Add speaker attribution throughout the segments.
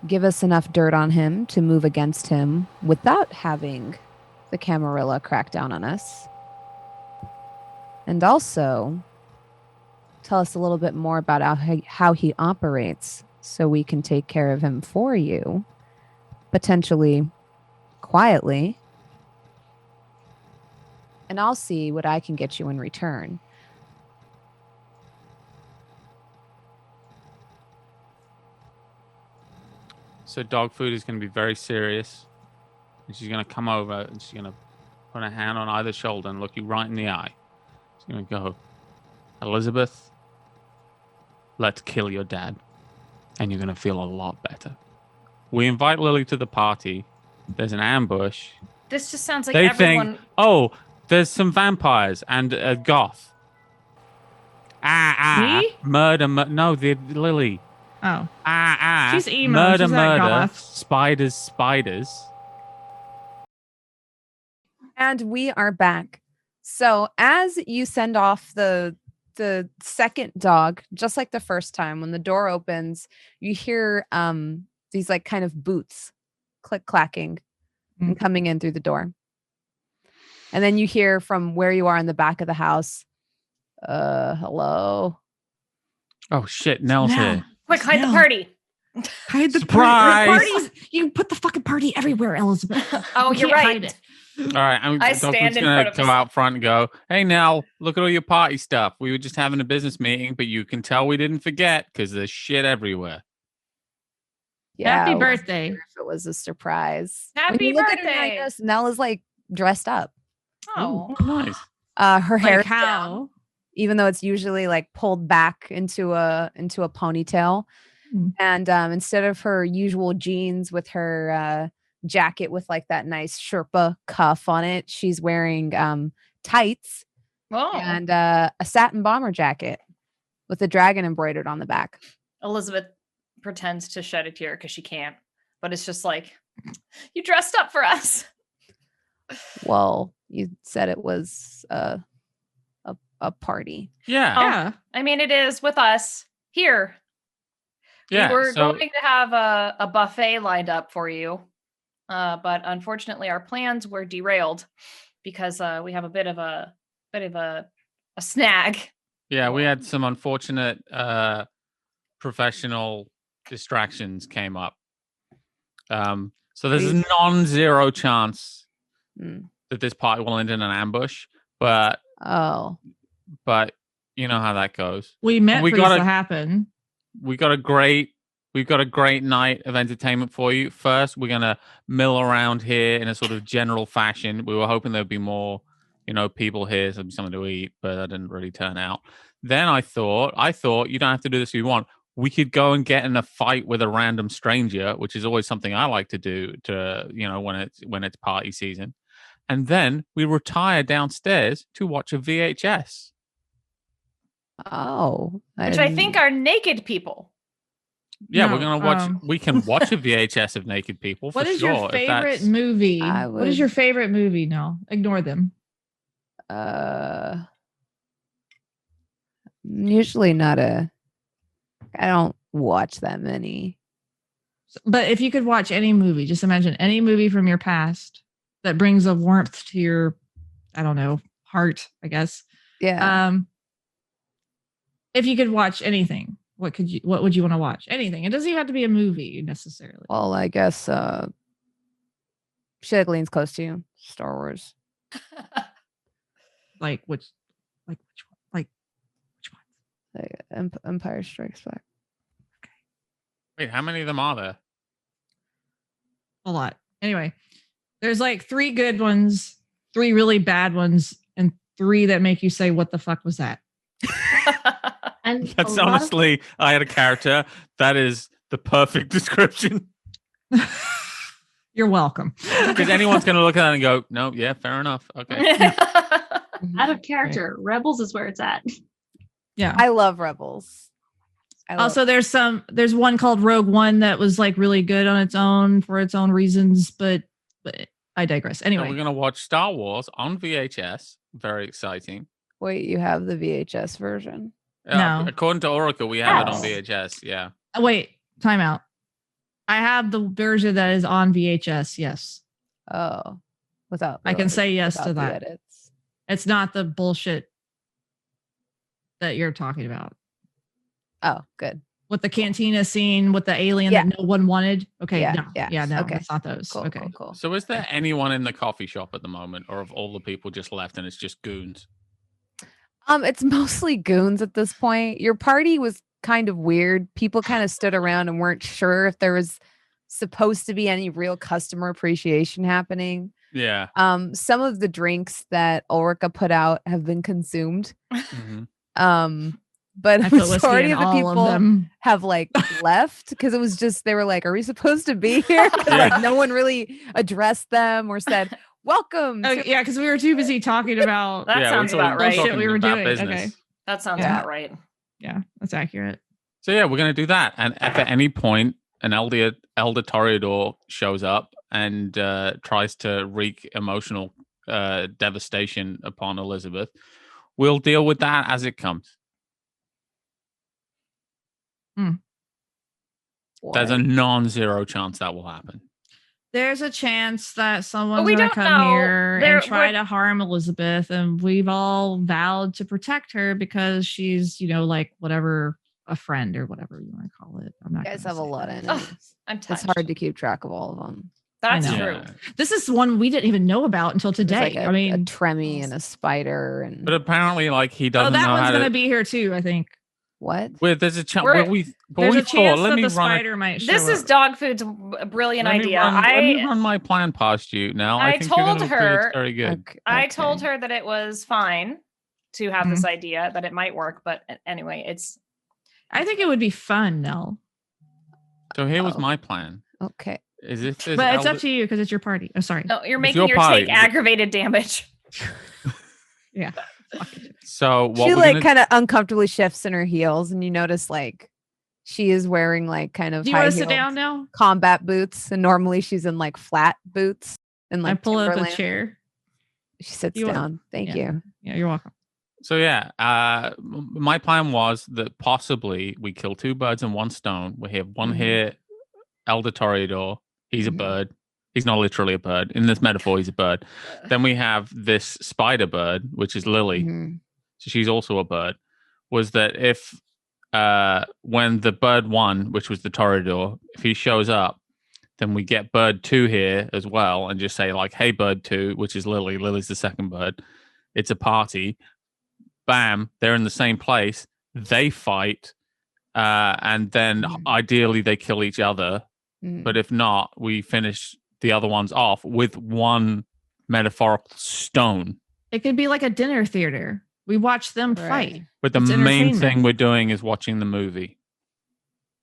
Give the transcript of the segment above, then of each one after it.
Speaker 1: give us enough dirt on him to move against him without having the Camarilla crack down on us. And also tell us a little bit more about how he operates so we can take care of him for you, potentially quietly. And I'll see what I can get you in return.
Speaker 2: So Dogfood is going to be very serious. And she's going to come over and she's going to put a hand on either shoulder and look you right in the eye. She's going to go, Elizabeth, let's kill your dad. And you're going to feel a lot better. We invite Lily to the party. There's an ambush.
Speaker 3: This just sounds like
Speaker 2: they
Speaker 3: everyone...
Speaker 2: think, oh, there's some vampires and a goth.
Speaker 4: Me?
Speaker 2: Murder, no, the Lily.
Speaker 4: Oh.
Speaker 2: She's
Speaker 4: emo.
Speaker 2: Murder,
Speaker 4: She's
Speaker 2: murder.
Speaker 4: goth.
Speaker 2: Spiders, spiders.
Speaker 1: And we are back. So as you send off the second dog, just like the first time, when the door opens, you hear these like kind of boots click clacking and coming in through the door. And then you hear from where you are in the back of the house, hello.
Speaker 2: Oh shit, Nell's here.
Speaker 3: Quick, hide the party.
Speaker 4: Hide the
Speaker 2: Surprise!
Speaker 4: party. You put the fucking party everywhere, Elizabeth.
Speaker 3: Oh, you're right.
Speaker 2: All right,
Speaker 3: I stand in front of
Speaker 2: go out front and go, hey, Nell, look at all your party stuff. We were just having a business meeting, but you can tell we didn't forget because there's shit everywhere.
Speaker 1: Yeah,
Speaker 4: Happy birthday.
Speaker 1: If it was a surprise.
Speaker 3: Happy
Speaker 1: when you
Speaker 3: birthday.
Speaker 1: Look at her like this, Nell is like dressed up.
Speaker 3: Oh,
Speaker 2: nice.
Speaker 1: Her hair
Speaker 4: Like how?
Speaker 1: Even though it's usually like pulled back into a ponytail. And instead of her usual jeans with her jacket with like that nice Sherpa cuff on it, she's wearing tights and a satin bomber jacket with a dragon embroidered on the back.
Speaker 3: Elizabeth pretends to shed a tear because she can't, but it's just like, you dressed up for us.
Speaker 1: Well, you said it was a party.
Speaker 2: Yeah.
Speaker 3: I mean, it is with us here.
Speaker 2: Yeah,
Speaker 3: we were going to have a buffet lined up for you, but unfortunately our plans were derailed because we have a bit of a snag.
Speaker 2: Yeah, we had some unfortunate professional distractions came up. So there's a non-zero chance that this party will end in an ambush, but you know how that goes.
Speaker 4: We meant for this to happen.
Speaker 2: We've got a great night of entertainment for you. First, we're gonna mill around here in a sort of general fashion. We were hoping there'd be more, people here, something to eat, but that didn't really turn out. Then I thought you don't have to do this if you want. We could go and get in a fight with a random stranger, which is always something I like to do when it's party season. And then we retire downstairs to watch a VHS.
Speaker 1: Oh,
Speaker 3: which I think are naked people.
Speaker 2: Yeah, we're gonna watch. We can watch a VHS of naked people.
Speaker 4: What is your favorite movie? What is your favorite movie? No, ignore them.
Speaker 1: Usually not I don't watch that many.
Speaker 4: But if you could watch any movie, just imagine any movie from your past that brings a warmth to your, I don't know, heart, I guess.
Speaker 1: Yeah.
Speaker 4: If you could watch anything, what would you want to watch? Anything. It doesn't even have to be a movie necessarily.
Speaker 1: Well, I guess shit leans close to you. Star Wars.
Speaker 4: Which one?
Speaker 1: Empire Strikes Back.
Speaker 4: Okay.
Speaker 2: Wait, how many of them are there?
Speaker 4: A lot. Anyway, there's like 3 good ones, 3 really bad ones, and 3 that make you say, "What the fuck was that?"
Speaker 5: And
Speaker 2: that's honestly, I had a character. That is the perfect description.
Speaker 4: You're welcome.
Speaker 2: Because anyone's going to look at that and go, "No, yeah, fair enough." Okay.
Speaker 5: Out of character, right. Rebels is where it's at.
Speaker 4: Yeah,
Speaker 1: I love Rebels.
Speaker 4: Also, there's one called Rogue One that was like really good on its own for its own reasons, but I digress. Anyway,
Speaker 2: so we're going to watch Star Wars on VHS. Very exciting.
Speaker 1: Wait, you have the VHS version?
Speaker 4: No.
Speaker 2: According to Ulrika, we have it on VHS. Yeah.
Speaker 4: Wait, time out. I have the version that is on VHS. Yes,
Speaker 1: Oh, without
Speaker 4: I can say yes
Speaker 1: without
Speaker 4: to
Speaker 1: the
Speaker 4: that.
Speaker 1: edits.
Speaker 4: It's not the bullshit that you're talking about.
Speaker 1: Oh, good.
Speaker 4: With the cantina scene with the alien
Speaker 1: Yeah.
Speaker 4: that no one wanted. Okay,
Speaker 1: Yeah,
Speaker 4: no,
Speaker 1: yeah,
Speaker 4: no,
Speaker 1: okay.
Speaker 4: it's not those.
Speaker 1: Cool,
Speaker 4: okay,
Speaker 1: cool.
Speaker 2: So is there anyone in the coffee shop at the moment, or have all the people just left and it's just goons?
Speaker 1: It's mostly goons at this point. Your party was kind of weird. People kind of stood around and weren't sure if there was supposed to be any real customer appreciation happening.
Speaker 2: Yeah.
Speaker 1: Some of the drinks that Ulrika put out have been consumed. But
Speaker 4: I
Speaker 1: a
Speaker 4: put whiskey
Speaker 1: majority
Speaker 4: in
Speaker 1: of the
Speaker 4: all of
Speaker 1: people
Speaker 4: them.
Speaker 1: have like left because it was just they were like, "Are we supposed to be here?" 'Cause, like no one really addressed them or said, "Welcome."
Speaker 4: Oh
Speaker 1: to-"
Speaker 4: yeah, because we were too busy talking about
Speaker 3: That
Speaker 2: yeah,
Speaker 3: sounds
Speaker 2: we're
Speaker 3: about right.
Speaker 4: shit we were
Speaker 2: about
Speaker 4: doing.
Speaker 2: business.
Speaker 4: Okay,
Speaker 3: That sounds
Speaker 4: Yeah.
Speaker 3: about right.
Speaker 4: yeah, that's accurate.
Speaker 2: So yeah, we're gonna do that. And if at any point an elder toreador shows up and tries to wreak emotional devastation upon Elizabeth, we'll deal with that as it comes. There's a non-zero chance that will happen.
Speaker 4: There's a chance that someone's
Speaker 3: we
Speaker 4: going to
Speaker 3: don't
Speaker 4: come
Speaker 3: know.
Speaker 4: here
Speaker 3: There-
Speaker 4: and try
Speaker 3: what-
Speaker 4: to harm Elizabeth, and we've all vowed to protect her because she's, like whatever, a friend or whatever you want to call it. I'm not.
Speaker 1: You guys
Speaker 4: gonna
Speaker 1: have a
Speaker 4: say
Speaker 1: lot
Speaker 4: that.
Speaker 1: of enemies.
Speaker 3: I'm
Speaker 1: It's
Speaker 3: touched.
Speaker 1: hard to keep track of all of them.
Speaker 3: That's
Speaker 4: I know.
Speaker 3: true.
Speaker 4: This is one we didn't even know about until
Speaker 1: There's
Speaker 4: today.
Speaker 1: like
Speaker 4: I mean,
Speaker 1: a Tremmy and a spider and
Speaker 2: But apparently, like he
Speaker 4: oh,
Speaker 2: doesn't
Speaker 4: that
Speaker 2: know
Speaker 4: one's
Speaker 2: how
Speaker 4: going to
Speaker 2: to.
Speaker 4: be here too. I think
Speaker 1: what?
Speaker 2: Well, there's a chance.
Speaker 3: We're-
Speaker 2: Well, we
Speaker 4: there's a chance
Speaker 2: let
Speaker 4: that
Speaker 2: me
Speaker 4: the
Speaker 2: run
Speaker 4: spider might show
Speaker 3: This is
Speaker 4: up.
Speaker 3: Dogfood's brilliant
Speaker 2: let me
Speaker 3: idea.
Speaker 2: run, let me run my plan past you now. I
Speaker 3: I
Speaker 2: think you're
Speaker 3: told
Speaker 2: gonna agree
Speaker 3: her-
Speaker 2: it's very good.
Speaker 1: Okay,
Speaker 3: I told
Speaker 1: okay.
Speaker 3: her that it was fine to have this idea, that it might work. But anyway, it's
Speaker 4: I think it would be fun, Nell.
Speaker 2: So here was
Speaker 1: Oh.
Speaker 2: my plan.
Speaker 1: Okay.
Speaker 2: Is if this
Speaker 4: But it's up to you because it's your party. Oh, sorry.
Speaker 3: no, you're
Speaker 2: It's
Speaker 3: making
Speaker 2: your
Speaker 3: your
Speaker 2: party.
Speaker 3: take aggravated damage.
Speaker 4: Yeah.
Speaker 2: So what
Speaker 1: She
Speaker 2: we're
Speaker 1: like
Speaker 2: gonna
Speaker 1: kind of uncomfortably shifts in her heels, and you notice like she is wearing like kind of
Speaker 4: Do you want to sit
Speaker 1: high-heeled
Speaker 4: down now?
Speaker 1: combat boots, and normally she's in like flat boots and like
Speaker 4: I pull up a
Speaker 1: Timberland.
Speaker 4: chair.
Speaker 1: She sits
Speaker 4: You want-
Speaker 1: down. Thank
Speaker 4: yeah.
Speaker 1: you.
Speaker 4: Yeah, you're welcome.
Speaker 2: So yeah, my plan was that possibly we kill two birds in one stone. We have one
Speaker 1: Mhm.
Speaker 2: here, elder toreador. He's
Speaker 1: Mhm.
Speaker 2: a bird. He's not literally a bird. In this metaphor, he's a bird. Then we have this spider bird, which is Lily.
Speaker 1: Mhm.
Speaker 2: So she's also a bird. Was that if when the bird one, which was the toreador, if he shows up, then we get bird two here as well, and just say like, "Hey, bird two," which is Lily. Lily's the second bird. It's a party. Bam! They're in the same place. They fight, and then ideally they kill each other.
Speaker 1: Mhm.
Speaker 2: But if not, we finish the other ones off with one metaphorical stone.
Speaker 4: It could be like a dinner theater. We watch them
Speaker 1: Right.
Speaker 4: fight.
Speaker 2: But the
Speaker 4: It's
Speaker 2: main
Speaker 4: entertainment.
Speaker 2: thing we're doing is watching the movie.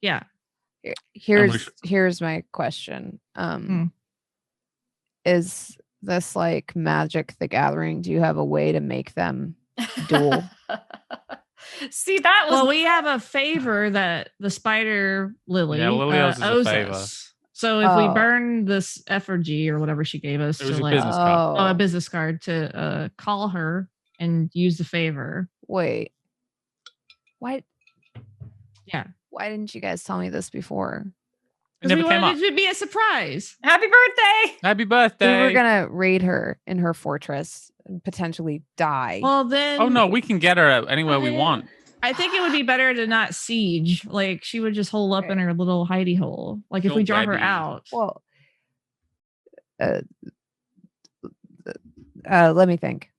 Speaker 4: Yeah.
Speaker 1: Here's my question. Is this like Magic the Gathering? Do you have a way to make them duel?
Speaker 3: See, that was
Speaker 4: Well, we have a favor that the spider Lily,
Speaker 2: Yeah, Lily owes us a
Speaker 4: owes
Speaker 2: favor.
Speaker 4: us. So if we
Speaker 1: Oh.
Speaker 4: burn this effigy or whatever she gave us
Speaker 2: It was
Speaker 4: to
Speaker 2: a
Speaker 4: like
Speaker 2: business card.
Speaker 4: a business card to call her and use the favor.
Speaker 1: Wait. Why?
Speaker 4: Yeah.
Speaker 1: Why didn't you guys tell me this before?
Speaker 2: It
Speaker 4: Because we
Speaker 2: never came
Speaker 4: wanted
Speaker 2: up.
Speaker 4: it to be a surprise.
Speaker 3: happy birthday.
Speaker 2: Happy birthday!
Speaker 1: We were gonna raid her in her fortress and potentially die.
Speaker 4: Well, then.
Speaker 2: Oh no, we can get her anywhere we want.
Speaker 4: I think it would be better to not siege. Like she would just hole up in her little hidey hole. Like if we
Speaker 2: She'll
Speaker 4: draw her
Speaker 2: webby.
Speaker 4: out.
Speaker 1: Well, let me think.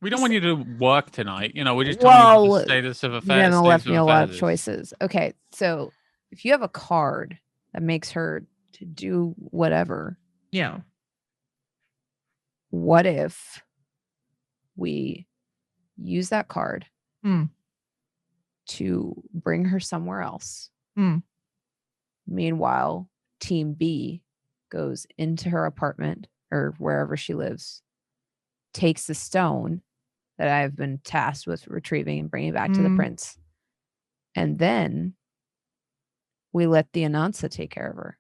Speaker 2: We don't want you to work tonight. We're just telling you
Speaker 1: Well,
Speaker 2: the status of
Speaker 1: You're
Speaker 2: affairs.
Speaker 1: gonna left me a lot of
Speaker 2: affairs.
Speaker 1: choices. Okay, so if you have a card that makes her to do whatever,
Speaker 4: Yeah.
Speaker 1: what if we use that card to bring her somewhere else? Meanwhile, Team B goes into her apartment or wherever she lives, takes the stone that I've been tasked with retrieving and bringing back to the prince, and then we let the Anansa take care of her.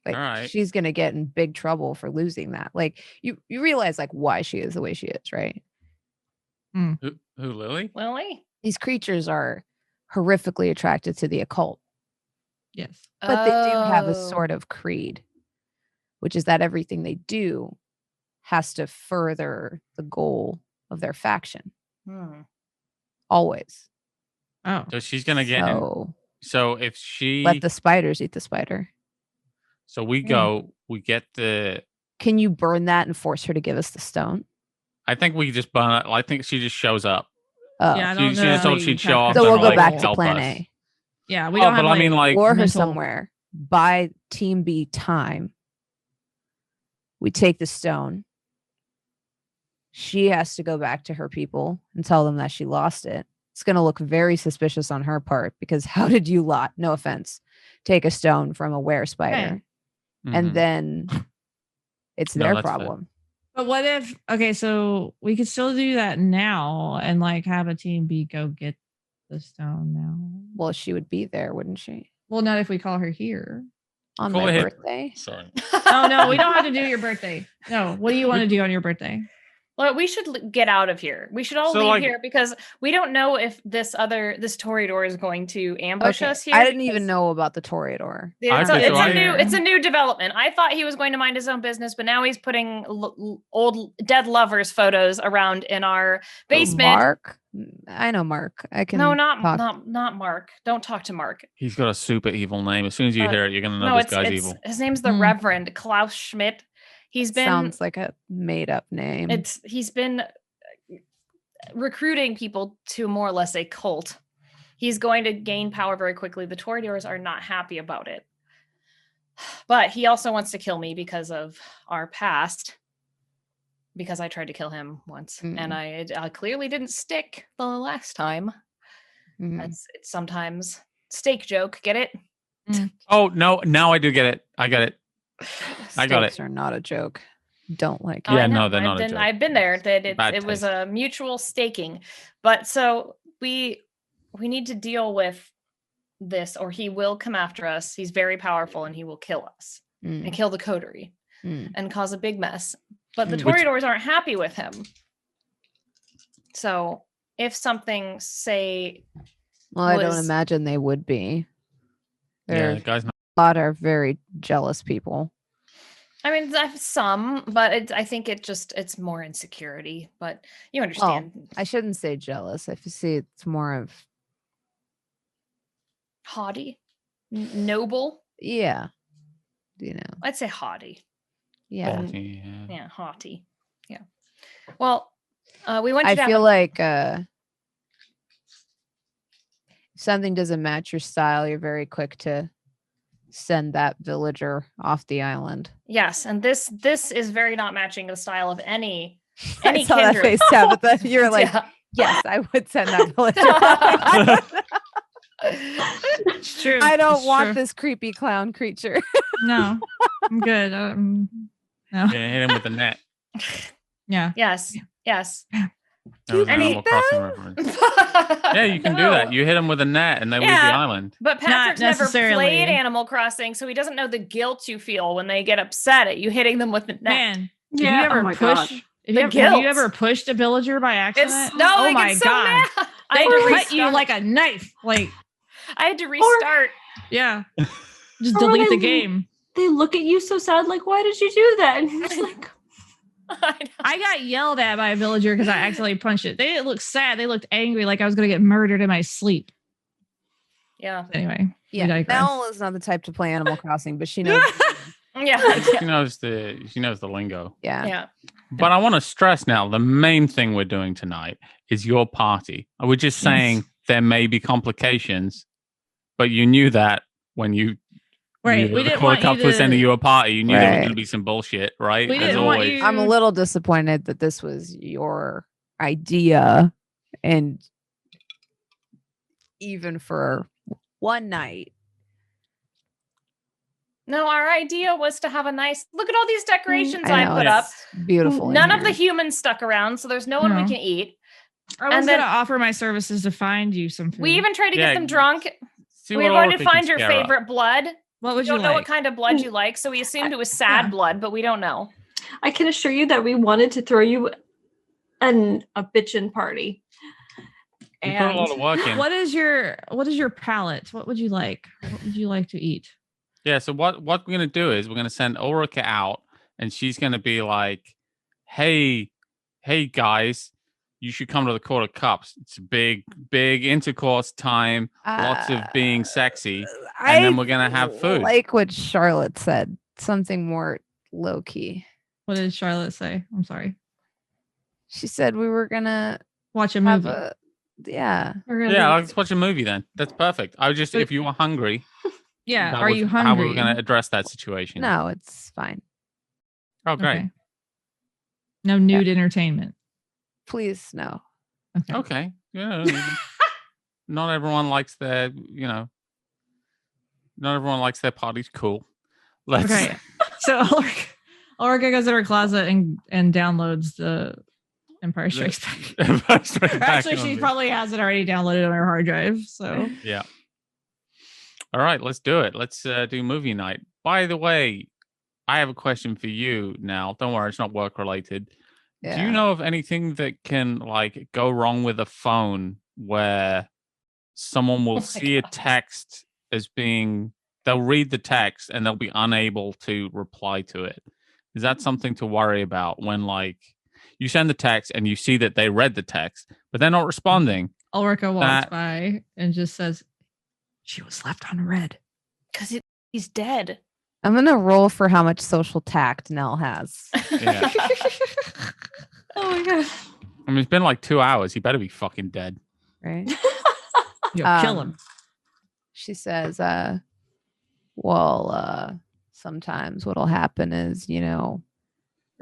Speaker 1: Like,
Speaker 2: All right.
Speaker 1: she's gonna get in big trouble for losing that. Like, you realize like why she is the way she is, right?
Speaker 2: Who, Lily?
Speaker 3: Lily.
Speaker 1: These creatures are horrifically attracted to the occult.
Speaker 4: Yes.
Speaker 1: But they do have a
Speaker 3: Oh.
Speaker 1: sort of creed, which is that everything they do has to further the goal of their faction.
Speaker 3: Hmm.
Speaker 1: Always.
Speaker 4: Oh.
Speaker 2: So she's gonna get him.
Speaker 1: So
Speaker 2: So if she,
Speaker 1: let the spiders eat the spider.
Speaker 2: so we go, we get the.
Speaker 1: Can you burn that and force her to give us the stone?
Speaker 2: I think we just burn it. I think she just shows up.
Speaker 1: Oh.
Speaker 4: Yeah, I
Speaker 2: She
Speaker 4: don't
Speaker 2: just
Speaker 4: know.
Speaker 2: told
Speaker 4: how
Speaker 2: she'd
Speaker 4: you
Speaker 2: show
Speaker 4: have
Speaker 2: up
Speaker 1: So
Speaker 2: and,
Speaker 1: we'll go
Speaker 2: like,
Speaker 1: back to
Speaker 2: help
Speaker 1: plan
Speaker 2: us.
Speaker 1: A.
Speaker 4: Yeah, we
Speaker 2: Oh,
Speaker 4: don't have
Speaker 2: but I mean, like,
Speaker 1: Or her
Speaker 4: mental-
Speaker 1: somewhere. By Team B time. We take the stone. She has to go back to her people and tell them that she lost it. It's going to look very suspicious on her part because how did you no offense, take a stone from a were spider? And
Speaker 2: Mhm.
Speaker 1: then it's
Speaker 2: No,
Speaker 1: their
Speaker 2: that's fair.
Speaker 1: problem.
Speaker 4: But what if, okay, so we could still do that now and like have a team B go get the stone now.
Speaker 1: Well, she would be there, wouldn't she?
Speaker 4: Well, not if we call her here.
Speaker 1: On
Speaker 2: Call
Speaker 1: my
Speaker 2: her-
Speaker 1: birthday?
Speaker 2: Sorry.
Speaker 4: Oh, no, we don't have to do your birthday. No, what do you want to do on your birthday?
Speaker 3: Well, we should get out of here. We should all
Speaker 2: So,
Speaker 3: leave
Speaker 2: like-
Speaker 3: here because we don't know if this toreador is going to ambush
Speaker 1: Okay,
Speaker 3: us here.
Speaker 1: I didn't even
Speaker 3: because
Speaker 1: know about the toreador.
Speaker 3: It's,
Speaker 2: Okay, so
Speaker 3: it's a new development. I thought he was going to mind his own business, but now he's putting old dead lovers photos around in our basement.
Speaker 1: Mark? I know Mark. I can
Speaker 3: No,
Speaker 1: talk.
Speaker 3: not Mark. Don't talk to Mark.
Speaker 2: He's got a super evil name. As soon as you hear it, you're gonna know
Speaker 3: No,
Speaker 2: this guy's evil.
Speaker 3: his name's the
Speaker 4: Hmm.
Speaker 3: Reverend Klaus Schmidt. He's been
Speaker 1: Sounds like a made up name.
Speaker 3: he's been recruiting people to more or less a cult. He's going to gain power very quickly. The toreadors are not happy about it. But he also wants to kill me because of our past. Because I tried to kill him once. And I clearly didn't stick the last time.
Speaker 1: Mhm.
Speaker 3: It's sometimes steak joke. Get it?
Speaker 2: Oh no! Now I do get it. I get it. I got it.
Speaker 1: Steaks are not a joke. Don't like
Speaker 2: Yeah,
Speaker 3: I know.
Speaker 2: no, they're not a joke.
Speaker 3: I've been there. That
Speaker 2: Bad
Speaker 3: it was
Speaker 2: taste.
Speaker 3: a mutual staking. But so we need to deal with this, or he will come after us. He's very powerful, and he will kill us
Speaker 1: Mm,
Speaker 3: and kill the coterie
Speaker 1: mm.
Speaker 3: and cause a big mess. But the
Speaker 1: Mm.
Speaker 2: Which-
Speaker 3: toreadors aren't happy with him. So if something, say,
Speaker 1: Well, I don't
Speaker 3: was-
Speaker 1: imagine they would be.
Speaker 2: Yeah,
Speaker 1: There
Speaker 2: the guy's not.
Speaker 1: a lot are very jealous people.
Speaker 3: I mean, some, but I think it's more insecurity. But you understand,
Speaker 1: I shouldn't say jealous. I see it's more of
Speaker 3: haughty, noble.
Speaker 1: yeah, you know,
Speaker 3: I'd say haughty.
Speaker 1: yeah.
Speaker 2: Faulty, yeah.
Speaker 3: Yeah, haughty. Yeah. Well, we went.
Speaker 1: I
Speaker 3: to
Speaker 1: feel like if something doesn't match your style, you're very quick to send that villager off the island.
Speaker 3: yes, and this is very not matching the style of any
Speaker 1: I saw that
Speaker 3: kindred.
Speaker 1: face, Tabitha. You're like,
Speaker 3: Yeah.
Speaker 1: yes, I would send that villager off the island.
Speaker 4: It's true.
Speaker 1: I don't
Speaker 4: It's
Speaker 1: want
Speaker 4: true.
Speaker 1: this creepy clown creature.
Speaker 4: No, I'm good. No.
Speaker 2: Yeah, hit him with the net.
Speaker 4: Yeah.
Speaker 3: Yes. Yes.
Speaker 2: That was an
Speaker 1: Any-
Speaker 2: Animal Crossing reference. Yeah, you can do that. You hit them with a net and they leave the
Speaker 3: Yeah.
Speaker 2: island.
Speaker 3: But Patrick's never
Speaker 4: necessarily.
Speaker 3: played Animal Crossing, so he doesn't know the guilt you feel when they get upset at you hitting them with the net.
Speaker 4: Man,
Speaker 5: Yeah.
Speaker 4: Have you ever
Speaker 5: oh my
Speaker 4: push?
Speaker 5: gosh.
Speaker 4: Have
Speaker 3: The
Speaker 4: you
Speaker 3: guilt.
Speaker 4: ever pushed a villager by accident?
Speaker 3: No,
Speaker 4: oh
Speaker 3: I
Speaker 4: my
Speaker 3: get so
Speaker 4: god!
Speaker 3: mad. I
Speaker 4: They
Speaker 3: had to
Speaker 4: cut you
Speaker 3: restart.
Speaker 4: like a knife. Like,
Speaker 3: I had to restart.
Speaker 4: yeah, just
Speaker 5: Or
Speaker 4: delete the
Speaker 5: when they-
Speaker 4: game.
Speaker 5: They look at you so sad, like, why did you do that? And you're just like,
Speaker 3: I know.
Speaker 4: I got yelled at by a villager because I accidentally punched it. They didn't look sad. They looked angry, like I was going to get murdered in my sleep.
Speaker 3: Yeah.
Speaker 4: Anyway, we
Speaker 1: Yeah,
Speaker 4: digress.
Speaker 1: Nell is not the type to play Animal Crossing, but she knows.
Speaker 3: Yeah.
Speaker 2: She knows the lingo.
Speaker 1: Yeah.
Speaker 3: Yeah.
Speaker 2: But I want to stress now, the main thing we're doing tonight is your party. We're just saying there may be complications, but you knew that when you
Speaker 4: Right, we
Speaker 2: the
Speaker 4: didn't
Speaker 2: quarter
Speaker 4: want
Speaker 2: cup
Speaker 4: you
Speaker 2: was
Speaker 4: to-
Speaker 2: sending you a party. You knew there was
Speaker 1: Right.
Speaker 2: going to be some bullshit, right?
Speaker 4: We
Speaker 2: As
Speaker 4: didn't want
Speaker 2: always.
Speaker 4: you-
Speaker 1: I'm a little disappointed that this was your idea, and even for one night.
Speaker 3: No, our idea was to have a nice look at all these decorations I
Speaker 1: know,
Speaker 3: put up.
Speaker 1: it's beautiful. in
Speaker 3: None of the
Speaker 1: here.
Speaker 3: humans stuck around, so there's no one we
Speaker 4: No.
Speaker 3: can eat.
Speaker 4: I was
Speaker 3: and then-
Speaker 4: going to offer my services to find you some food.
Speaker 3: We even tried to
Speaker 2: Yeah,
Speaker 3: get them drunk.
Speaker 2: See
Speaker 3: We
Speaker 2: what
Speaker 3: were going to
Speaker 2: Ulrika can
Speaker 3: find your
Speaker 2: scare up.
Speaker 3: favorite blood.
Speaker 4: what
Speaker 3: We
Speaker 4: would you
Speaker 3: don't know
Speaker 4: like?
Speaker 3: what kind of blood you like, so we assumed it was sad
Speaker 4: Yeah.
Speaker 3: blood, but we don't know.
Speaker 5: I can assure you that we wanted to throw you a bitchin' party.
Speaker 2: You put a lot of work in.
Speaker 4: What is your palate? What would you like? What would you like to eat?
Speaker 2: Yeah, so what we're gonna do is we're gonna send Ulrika out, and she's gonna be like, hey guys, you should come to the Court of Cups. It's a big intercourse time, lots of being sexy, and then we're gonna have food.
Speaker 1: Like what Charlotte said, something more low key.
Speaker 4: What did Charlotte say? I'm sorry.
Speaker 1: She said we were gonna
Speaker 4: Watch a
Speaker 1: have
Speaker 4: movie.
Speaker 1: yeah.
Speaker 2: Yeah, let's watch a movie then. That's perfect. I was just, if you were hungry.
Speaker 4: Yeah,
Speaker 2: that
Speaker 4: are
Speaker 2: was
Speaker 4: you hungry?
Speaker 2: How we were going to address that situation.
Speaker 1: No, it's fine.
Speaker 2: Oh, great.
Speaker 4: Okay. No nude entertainment.
Speaker 1: Please, no.
Speaker 2: Okay. Yeah. Not everyone likes their, not everyone likes their parties. Cool.
Speaker 4: Okay. So Ulrika goes in her closet and downloads the Empire Strikes Back. Actually, she probably has it already downloaded on her hard drive. So
Speaker 2: yeah. All right, let's do it. Let's do movie night. By the way, I have a question for you now. Don't worry, it's not work related. Yeah. Do you know of anything that can like go wrong with a phone where someone will see a text as being, they'll read the text and they'll be unable to reply to it? Is that something to worry about when like you send the text and you see that they read the text, but they're not responding?
Speaker 4: Ulrika walks by and just says, she was left on red.
Speaker 3: Because he's dead.
Speaker 1: I'm going to roll for how much social tact Nell has.
Speaker 2: Yeah.
Speaker 4: Oh my God.
Speaker 2: I mean, it's been like 2 hours. He better be fucking dead.
Speaker 1: Right?
Speaker 4: You'll kill him.
Speaker 1: She says, sometimes what'll happen is, your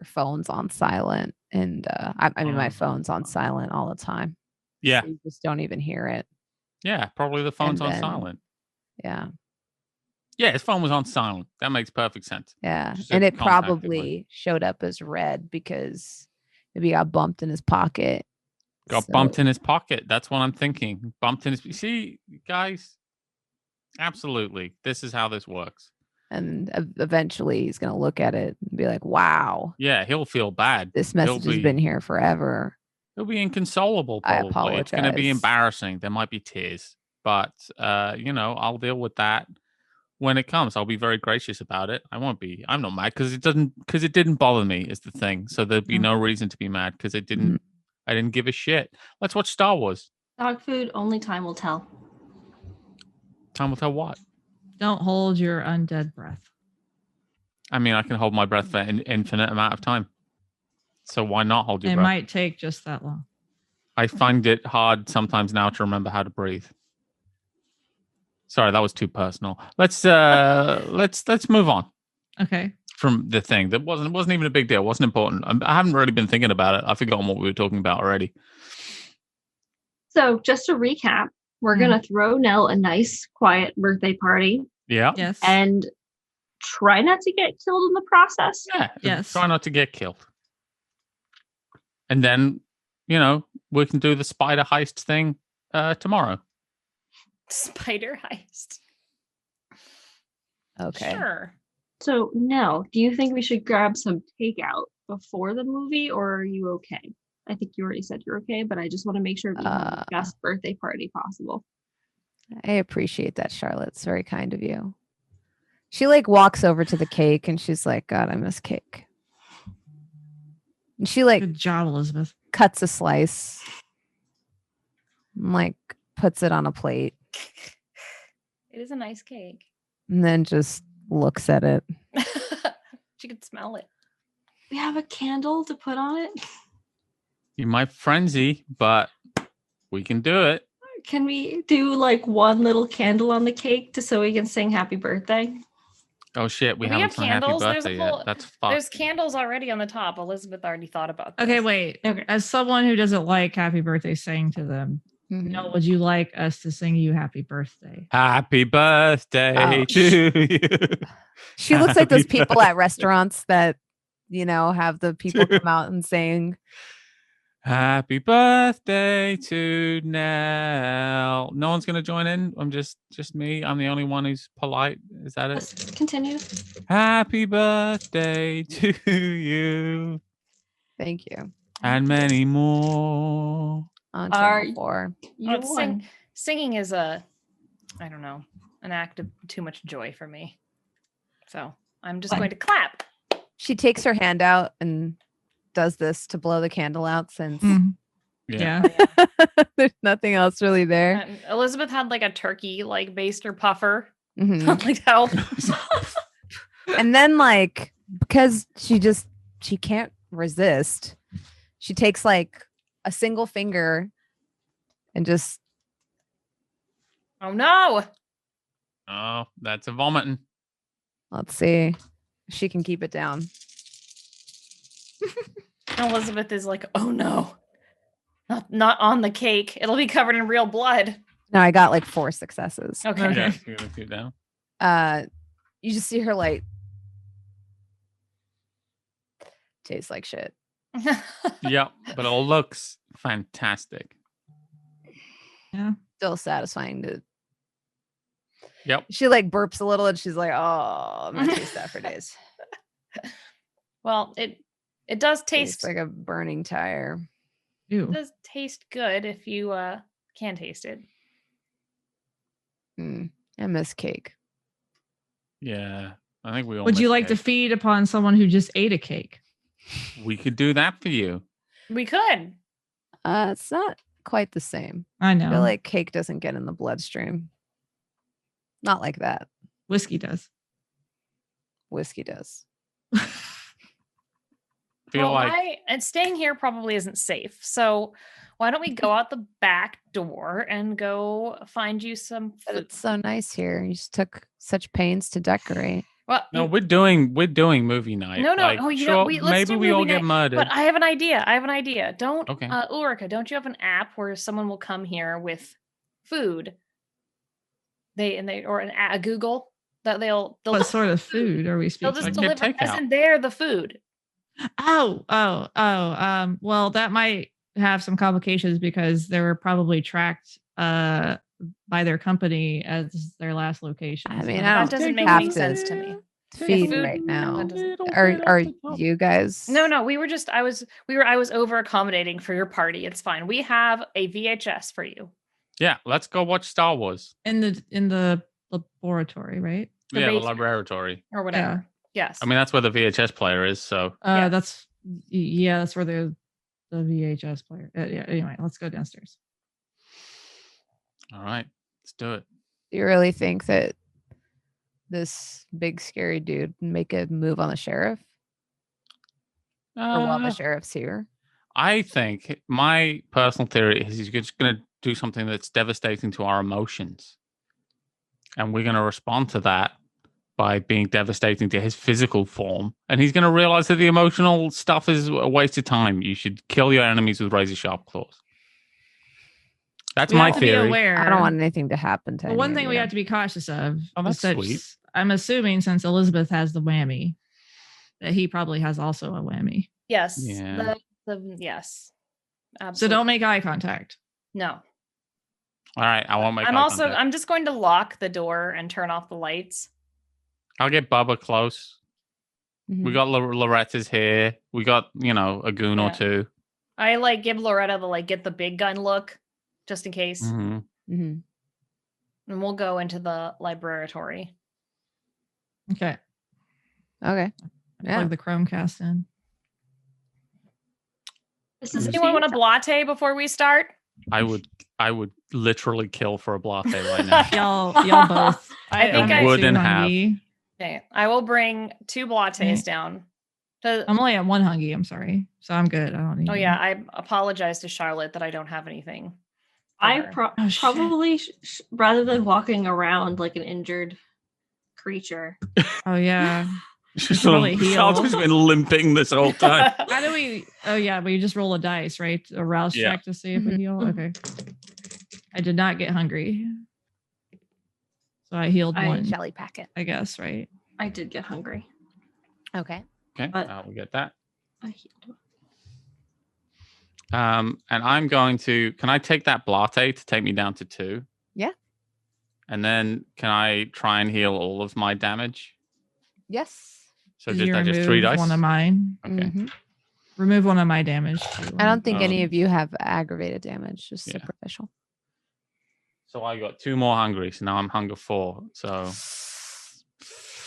Speaker 1: phone's on silent. And I mean, my phone's on silent all the time.
Speaker 2: Yeah.
Speaker 1: So you just don't even hear it.
Speaker 2: Yeah, probably the phone's on silent.
Speaker 1: Yeah.
Speaker 2: Yeah, his phone was on silent. That makes perfect sense.
Speaker 1: Yeah. And it probably showed up as red because maybe he got bumped in his pocket.
Speaker 2: Bumped in his pocket. That's what I'm thinking. Bumped in his... See, guys? Absolutely. This is how this works.
Speaker 1: And eventually he's going to look at it and be like, wow.
Speaker 2: Yeah, he'll feel bad.
Speaker 1: This message has been here forever.
Speaker 2: He'll be inconsolable, probably.
Speaker 1: I apologize.
Speaker 2: It's going to be embarrassing. There might be tears. But, I'll deal with that when it comes. I'll be very gracious about it. I'm not mad because it didn't bother me is the thing. So there'd be no reason to be mad because I didn't give a shit. Let's watch Star Wars.
Speaker 5: Dogfood, only time will tell.
Speaker 2: Time will tell what?
Speaker 4: Don't hold your undead breath.
Speaker 2: I mean, I can hold my breath for an infinite amount of time. So why not hold your breath?
Speaker 4: It might take just that long.
Speaker 2: I find it hard sometimes now to remember how to breathe. Sorry, that was too personal. Let's move on.
Speaker 4: Okay.
Speaker 2: From the thing that wasn't even a big deal. Wasn't important. I haven't really been thinking about it. I've forgotten what we were talking about already.
Speaker 5: So just to recap, we're gonna throw Nell a nice, quiet birthday party.
Speaker 2: Yeah.
Speaker 4: Yes.
Speaker 5: And try not to get killed in the process.
Speaker 2: Yeah.
Speaker 4: Yes.
Speaker 2: Try not to get killed. And then, we can do the spider heist thing tomorrow.
Speaker 3: Spider heist.
Speaker 1: Okay.
Speaker 3: Sure.
Speaker 5: So, Nell, do you think we should grab some takeout before the movie, or are you okay? I think you already said you're okay, but I just want to make sure we have the best birthday party possible.
Speaker 1: I appreciate that, Charlotte. It's very kind of you. She walks over to the cake and she's like, God, I miss cake. And she
Speaker 4: good job, Elizabeth.
Speaker 1: Cuts a slice and puts it on a plate.
Speaker 3: It is a nice cake.
Speaker 1: And then just looks at it.
Speaker 3: She could smell it.
Speaker 5: We have a candle to put on it.
Speaker 2: You might frenzy, but we can do it.
Speaker 5: Can we do one little candle on the cake so we can sing happy birthday?
Speaker 2: Oh shit, we haven't
Speaker 3: have
Speaker 2: sung
Speaker 3: candles.
Speaker 2: happy birthday yet. That's fucked.
Speaker 3: There's candles already on the top. Elizabeth already thought about this.
Speaker 4: Okay, wait.
Speaker 5: Okay.
Speaker 4: As someone who doesn't like happy birthday saying to them, Nell, would you like us to sing you happy birthday?
Speaker 2: Happy birthday to you.
Speaker 1: She looks like those people at restaurants that, have the people come out and sing.
Speaker 2: Happy birthday to Nell. No one's going to join in. I'm just me. I'm the only one who's polite. Is that it?
Speaker 5: Let's continue.
Speaker 2: Happy birthday to you.
Speaker 1: Thank you.
Speaker 2: And many more.
Speaker 1: On to
Speaker 5: Are
Speaker 1: number 4.
Speaker 5: You
Speaker 3: Well,
Speaker 5: won.
Speaker 3: singing is I don't know, an act of too much joy for me. So I'm just
Speaker 5: Fine.
Speaker 3: going to clap.
Speaker 1: She takes her hand out and does this to blow the candle out since
Speaker 4: Mm,
Speaker 2: Yeah.
Speaker 4: yeah.
Speaker 1: there's nothing else really there.
Speaker 3: And Elizabeth had like a turkey like baster puffer.
Speaker 1: Mhm.
Speaker 3: Like help.
Speaker 1: And then like because she can't resist, she takes like a single finger and just
Speaker 3: Oh no.
Speaker 2: Oh, that's a vomiting.
Speaker 1: let's see if she can keep it down.
Speaker 3: Elizabeth is like, oh no. Not on the cake. It'll be covered in real blood.
Speaker 1: No, I got like 4 successes.
Speaker 3: Okay.
Speaker 4: Okay.
Speaker 2: Yeah, you're gonna keep down.
Speaker 1: You just see her like tastes like shit.
Speaker 2: Yep, but it looks fantastic.
Speaker 1: Still satisfying to
Speaker 2: Yep.
Speaker 1: she like burps a little and she's like, oh, I'm gonna taste that for days.
Speaker 3: Well, it does
Speaker 1: Tastes
Speaker 3: taste
Speaker 1: like a burning tire.
Speaker 4: Ew.
Speaker 3: it does taste good if you can taste it.
Speaker 1: I miss cake.
Speaker 2: Yeah, I think we all.
Speaker 4: Would you
Speaker 2: miss
Speaker 4: like to
Speaker 2: cake.
Speaker 4: feed upon someone who just ate a cake?
Speaker 2: We could do that for you.
Speaker 3: We could.
Speaker 1: It's not quite the same.
Speaker 4: I
Speaker 1: I
Speaker 4: know.
Speaker 1: feel like cake doesn't get in the bloodstream. Not like that.
Speaker 4: Whiskey does.
Speaker 1: Whiskey does.
Speaker 2: Feel like
Speaker 3: and staying here probably isn't safe. So why don't we go out the back door and go find you some
Speaker 1: But
Speaker 3: food?
Speaker 1: it's so nice here. You just took such pains to decorate.
Speaker 3: Well,
Speaker 2: no, we're doing movie night.
Speaker 3: No,
Speaker 2: Like,
Speaker 3: you
Speaker 2: sure,
Speaker 3: know, let's
Speaker 2: maybe
Speaker 3: do
Speaker 2: we all
Speaker 3: movie
Speaker 2: get
Speaker 3: night,
Speaker 2: murdered.
Speaker 3: but I have an idea. Don't,
Speaker 2: Okay.
Speaker 3: Ulrika, don't you have an app where someone will come here with food? Or a Google that they'll
Speaker 4: What
Speaker 3: just,
Speaker 4: sort of food are we
Speaker 3: they'll
Speaker 4: speaking?
Speaker 3: just
Speaker 2: Like
Speaker 3: deliver
Speaker 2: get
Speaker 3: as
Speaker 2: takeout.
Speaker 3: in they're the food.
Speaker 4: Well, that might have some complications because they were probably tracked by their company as their last location.
Speaker 1: I mean,
Speaker 4: so-
Speaker 1: I
Speaker 3: That
Speaker 1: don't
Speaker 3: doesn't make
Speaker 1: have
Speaker 3: any
Speaker 1: to
Speaker 3: sense to me.
Speaker 1: feed
Speaker 3: food-
Speaker 1: right now.
Speaker 3: that doesn't-
Speaker 1: Are you guys?
Speaker 3: No, we were just I was over accommodating for your party. It's fine. We have a VHS for you.
Speaker 2: Yeah, let's go watch Star Wars.
Speaker 4: in the laboratory, right?
Speaker 3: The
Speaker 2: Yeah, the
Speaker 3: basement.
Speaker 2: laboratory.
Speaker 3: Or whatever. Yes.
Speaker 2: I mean, that's where the VHS player is. So
Speaker 3: Yeah.
Speaker 4: That's where the VHS player. Yeah. Anyway, let's go downstairs.
Speaker 2: all right, let's do it.
Speaker 1: Do you really think that this big scary dude can make a move on the sheriff? Or while the sheriff's here?
Speaker 2: I think my personal theory is he's just going to do something that's devastating to our emotions. And we're going to respond to that by being devastating to his physical form. And he's going to realize that the emotional stuff is a waste of time. You should kill your enemies with razor sharp claws. That's
Speaker 4: We
Speaker 2: my
Speaker 4: have to be
Speaker 2: theory.
Speaker 4: aware.
Speaker 1: I don't want anything to happen to
Speaker 4: Well, one
Speaker 1: any
Speaker 4: thing
Speaker 1: of
Speaker 4: we
Speaker 1: you.
Speaker 4: have to be cautious of.
Speaker 2: Oh, that's
Speaker 4: is that
Speaker 2: sweet.
Speaker 4: I'm assuming since Elizabeth has the whammy, that he probably has also a whammy.
Speaker 3: Yes.
Speaker 2: Yeah.
Speaker 3: Yes.
Speaker 4: So
Speaker 3: Absolutely.
Speaker 4: don't make eye contact.
Speaker 3: No.
Speaker 2: All right, I won't make eye contact.
Speaker 3: I'm just going to lock the door and turn off the lights.
Speaker 2: I'll get Bubba close.
Speaker 1: Mhm.
Speaker 2: We got Loretta's here. We got, a goon or
Speaker 3: Yeah.
Speaker 2: two.
Speaker 3: I give Loretta the get the big gun look just in case.
Speaker 2: Mhm.
Speaker 1: Mhm.
Speaker 3: And we'll go into the laboratory.
Speaker 4: Okay.
Speaker 1: Okay. Yeah.
Speaker 4: Plug the Chromecast in.
Speaker 5: This
Speaker 3: Does
Speaker 5: is
Speaker 3: anyone want a latte before we start?
Speaker 2: I would literally kill for a latte right now.
Speaker 4: Y'all both.
Speaker 3: I think
Speaker 4: I'm
Speaker 3: I
Speaker 2: wouldn't
Speaker 4: too hungry.
Speaker 3: Okay. I will bring 2 lattes
Speaker 4: Okay.
Speaker 3: down.
Speaker 4: I'm only at 1 hungry. I'm sorry. So I'm good. I don't need.
Speaker 3: Oh
Speaker 4: any.
Speaker 3: yeah, I apologize to Charlotte that I don't have anything. for
Speaker 5: I
Speaker 3: her.
Speaker 4: Oh, shit.
Speaker 5: probably rather than walking around like an injured creature.
Speaker 4: Oh yeah.
Speaker 2: She's
Speaker 4: probably heal.
Speaker 2: Charlotte's been limping this whole time.
Speaker 4: How do we? Oh yeah, we just roll a dice, right? A rouse
Speaker 2: Yeah.
Speaker 4: check to see if we
Speaker 1: Mhm.
Speaker 4: heal. Okay. I did not get hungry, so I healed
Speaker 5: I-
Speaker 4: one.
Speaker 1: Jelly packet.
Speaker 4: I guess, right?
Speaker 5: I did get hungry.
Speaker 1: Okay.
Speaker 2: Okay,
Speaker 5: But-
Speaker 2: we get that.
Speaker 5: I healed.
Speaker 2: And I'm going to. Can I take that latte to take me down to 2?
Speaker 1: Yeah.
Speaker 2: And then can I try and heal all of my damage?
Speaker 1: Yes.
Speaker 2: So
Speaker 4: Did
Speaker 2: just
Speaker 4: you
Speaker 2: that just
Speaker 4: remove
Speaker 2: 3 dice.
Speaker 4: one of mine?
Speaker 2: Okay.
Speaker 1: Mhm.
Speaker 4: remove one of my damage too.
Speaker 1: I don't think any of you have aggravated damage, just superficial.
Speaker 2: So I got 2 more hungry, so now I'm hunger 4. So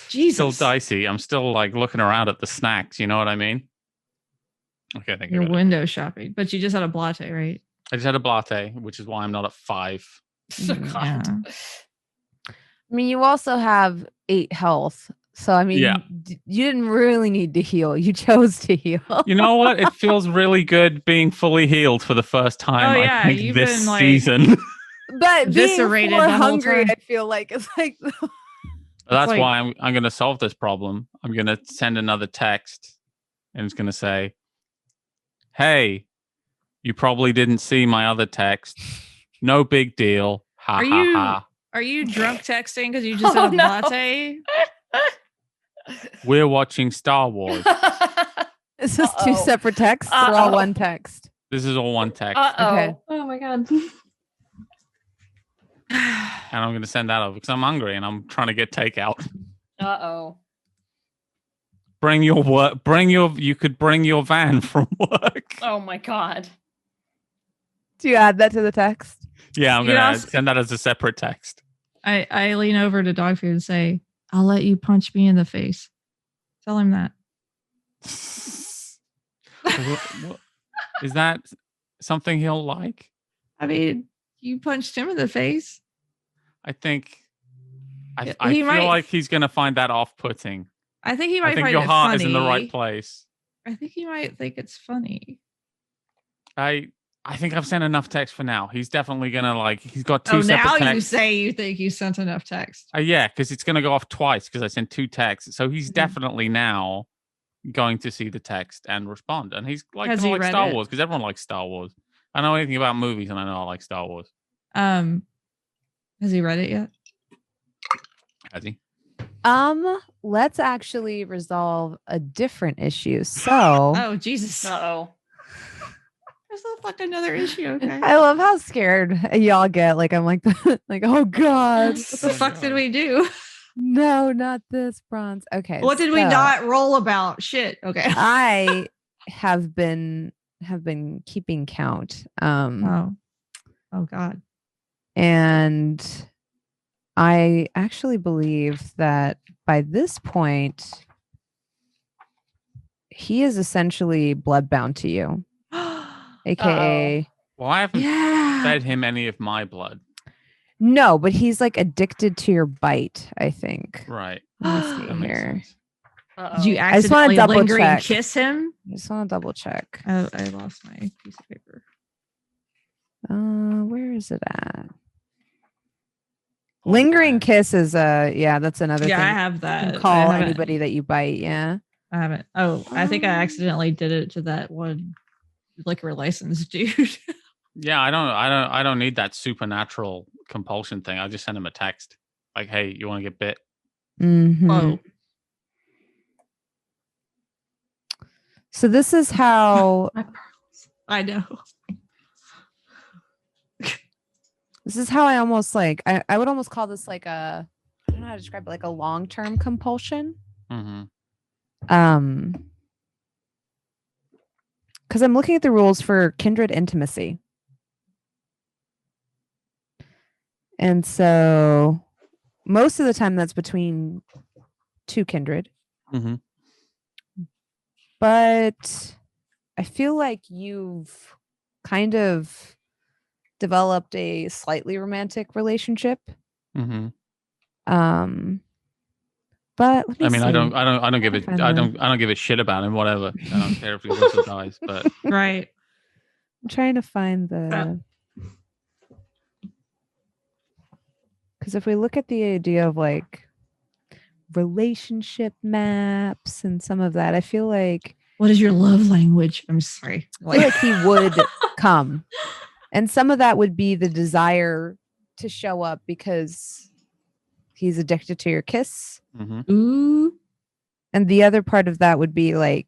Speaker 4: Jesus.
Speaker 2: Still dicey. I'm still like looking around at the snacks. You know what I mean? Okay, thank you.
Speaker 4: You're window shopping, but you just had a latte, right?
Speaker 2: I just had a latte, which is why I'm not at 5.
Speaker 4: Yeah.
Speaker 1: I mean, you also have 8 health. So, I mean, you didn't really need to heal. You chose to heal.
Speaker 2: You know what? It feels really good being fully healed for the first time, I think, this season.
Speaker 1: But being more hungry, I feel like it's like...
Speaker 2: That's why I'm going to solve this problem. I'm going to send another text, and it's going to say, hey, you probably didn't see my other text. No big deal. Ha ha ha.
Speaker 4: Are you drunk texting because you just had a latte?
Speaker 2: We're watching Star Wars.
Speaker 1: Is this 2 separate texts or all one text?
Speaker 2: This is all one text.
Speaker 1: Okay.
Speaker 5: Oh my god.
Speaker 2: And I'm going to send that over because I'm hungry and I'm trying to get takeout.
Speaker 3: Uh-oh.
Speaker 2: Bring your work. You could bring your van from work.
Speaker 3: Oh my god.
Speaker 1: Do you add that to the text?
Speaker 2: Yeah, I'm going to send that as a separate text.
Speaker 4: I lean over to Dogfood and say, I'll let you punch me in the face. Tell him that.
Speaker 2: What? Is that something he'll like?
Speaker 4: I mean, you punched him in the face.
Speaker 2: I think I feel like he's going to find that off-putting.
Speaker 4: I think he might find it funny.
Speaker 2: I think your heart is in the right place.
Speaker 4: I think he might think it's funny.
Speaker 2: I think I've sent enough text for now. He's definitely going to he's got 2 separate texts.
Speaker 4: Now you say you think you sent enough text.
Speaker 2: Yeah, because it's going to go off twice because I sent 2 texts. So he's definitely now going to see the text and respond. And he's like Star Wars because everyone likes Star Wars. I know anything about movies and I know I like Star Wars.
Speaker 4: Has he read it yet?
Speaker 2: Has he?
Speaker 1: Let's actually resolve a different issue. So
Speaker 4: oh Jesus.
Speaker 3: Uh-oh.
Speaker 4: There's like another issue. Okay.
Speaker 1: I love how scared y'all get. Like I'm like oh god.
Speaker 4: What the fuck did we do?
Speaker 1: No, not this, Bronze. Okay.
Speaker 4: What did we not roll about? Shit. Okay.
Speaker 1: I have been keeping count.
Speaker 4: Oh god.
Speaker 1: And I actually believe that by this point he is essentially bloodbound to you. AKA
Speaker 2: well, I haven't fed him any of my blood.
Speaker 1: No, but he's like addicted to your bite, I think.
Speaker 2: Right.
Speaker 1: Let me see here.
Speaker 4: Did you accidentally lingering kiss him?
Speaker 1: I just want to double check.
Speaker 4: I lost my piece of paper.
Speaker 1: Where is it at? Lingering kiss is that's another thing.
Speaker 4: Yeah, I have that.
Speaker 1: You can call anybody that you bite. Yeah.
Speaker 4: I haven't. Oh, I think I accidentally did it to that one liquor license dude.
Speaker 2: Yeah, I don't need that supernatural compulsion thing. I just send him a text like, "Hey, you want to get bit?"
Speaker 1: Mm-hmm.
Speaker 4: Oh.
Speaker 1: So this is how
Speaker 4: I know.
Speaker 1: This is how I almost I would almost call this like a, I don't know how to describe it, like a long-term compulsion.
Speaker 2: Mm-hmm.
Speaker 1: Because I'm looking at the rules for kindred intimacy. And so most of the time that's between 2 kindred.
Speaker 2: Mm-hmm.
Speaker 1: But I feel like you've kind of developed a slightly romantic relationship.
Speaker 2: Mm-hmm.
Speaker 1: But
Speaker 2: I mean, I don't give a shit about him. Whatever. I don't care if he lives or dies. But
Speaker 4: right.
Speaker 1: I'm trying to find the. Because if we look at the idea of relationship maps and some of that, I feel like.
Speaker 4: What is your love language? I'm sorry.
Speaker 1: I feel like he would come. And some of that would be the desire to show up because he's addicted to your kiss.
Speaker 2: Mm-hmm.
Speaker 4: Ooh.
Speaker 1: And the other part of that would be it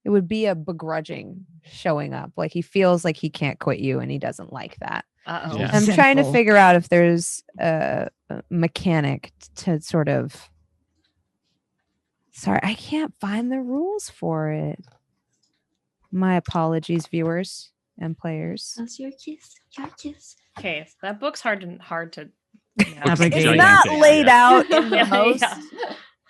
Speaker 1: would be a begrudging showing up. Like he feels like he can't quit you and he doesn't like that.
Speaker 3: Uh-oh.
Speaker 2: Yeah.
Speaker 1: I'm trying to figure out if there's a mechanic to sort of. Sorry, I can't find the rules for it. My apologies, viewers and players.
Speaker 5: That's your kiss. Your kiss.
Speaker 3: Okay, that book's hard to
Speaker 4: Navigate.
Speaker 1: It's
Speaker 2: Gigantic,
Speaker 1: not laid
Speaker 2: yeah.
Speaker 1: out in the most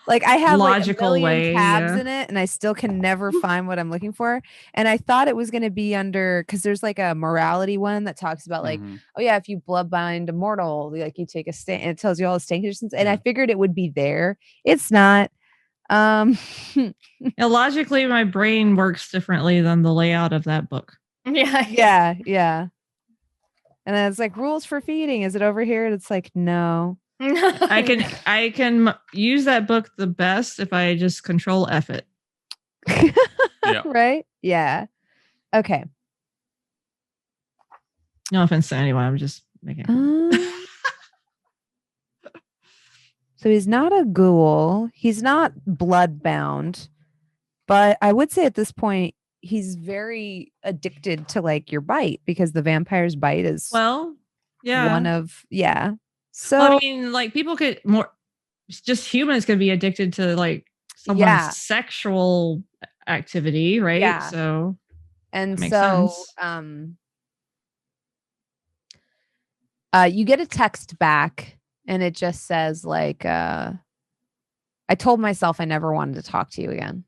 Speaker 1: like I have
Speaker 4: Logical
Speaker 1: like a million
Speaker 4: way,
Speaker 1: tabs
Speaker 4: yeah.
Speaker 1: in it, and I still can never find what I'm looking for. And I thought it was going to be under because there's like a morality one that talks about like,
Speaker 2: Mhm.
Speaker 1: oh yeah, if you bloodbind a mortal, like you take a stand, and it tells you all the stand conditions. And I
Speaker 2: Yeah.
Speaker 1: figured it would be there. It's not.
Speaker 4: Logically, my brain works differently than the layout of that book.
Speaker 1: Yeah. And then it's like rules for feeding. Is it over here? And it's like, no.
Speaker 4: I can use that book the best if I just control F it.
Speaker 2: Yeah.
Speaker 1: Right? Yeah. Okay.
Speaker 4: No offense to anyone. I'm just making.
Speaker 1: So he's not a ghoul. He's not bloodbound. But I would say at this point, he's very addicted to like your bite because the vampire's bite is
Speaker 4: Well, yeah.
Speaker 1: one of, yeah. So,
Speaker 4: Well, I mean, like people could just humans could be addicted to like someone's
Speaker 1: Yeah.
Speaker 4: sexual activity, right?
Speaker 1: Yeah.
Speaker 4: So,
Speaker 1: and
Speaker 4: makes
Speaker 1: so,
Speaker 4: sense.
Speaker 1: You get a text back and it just says like, I told myself I never wanted to talk to you again.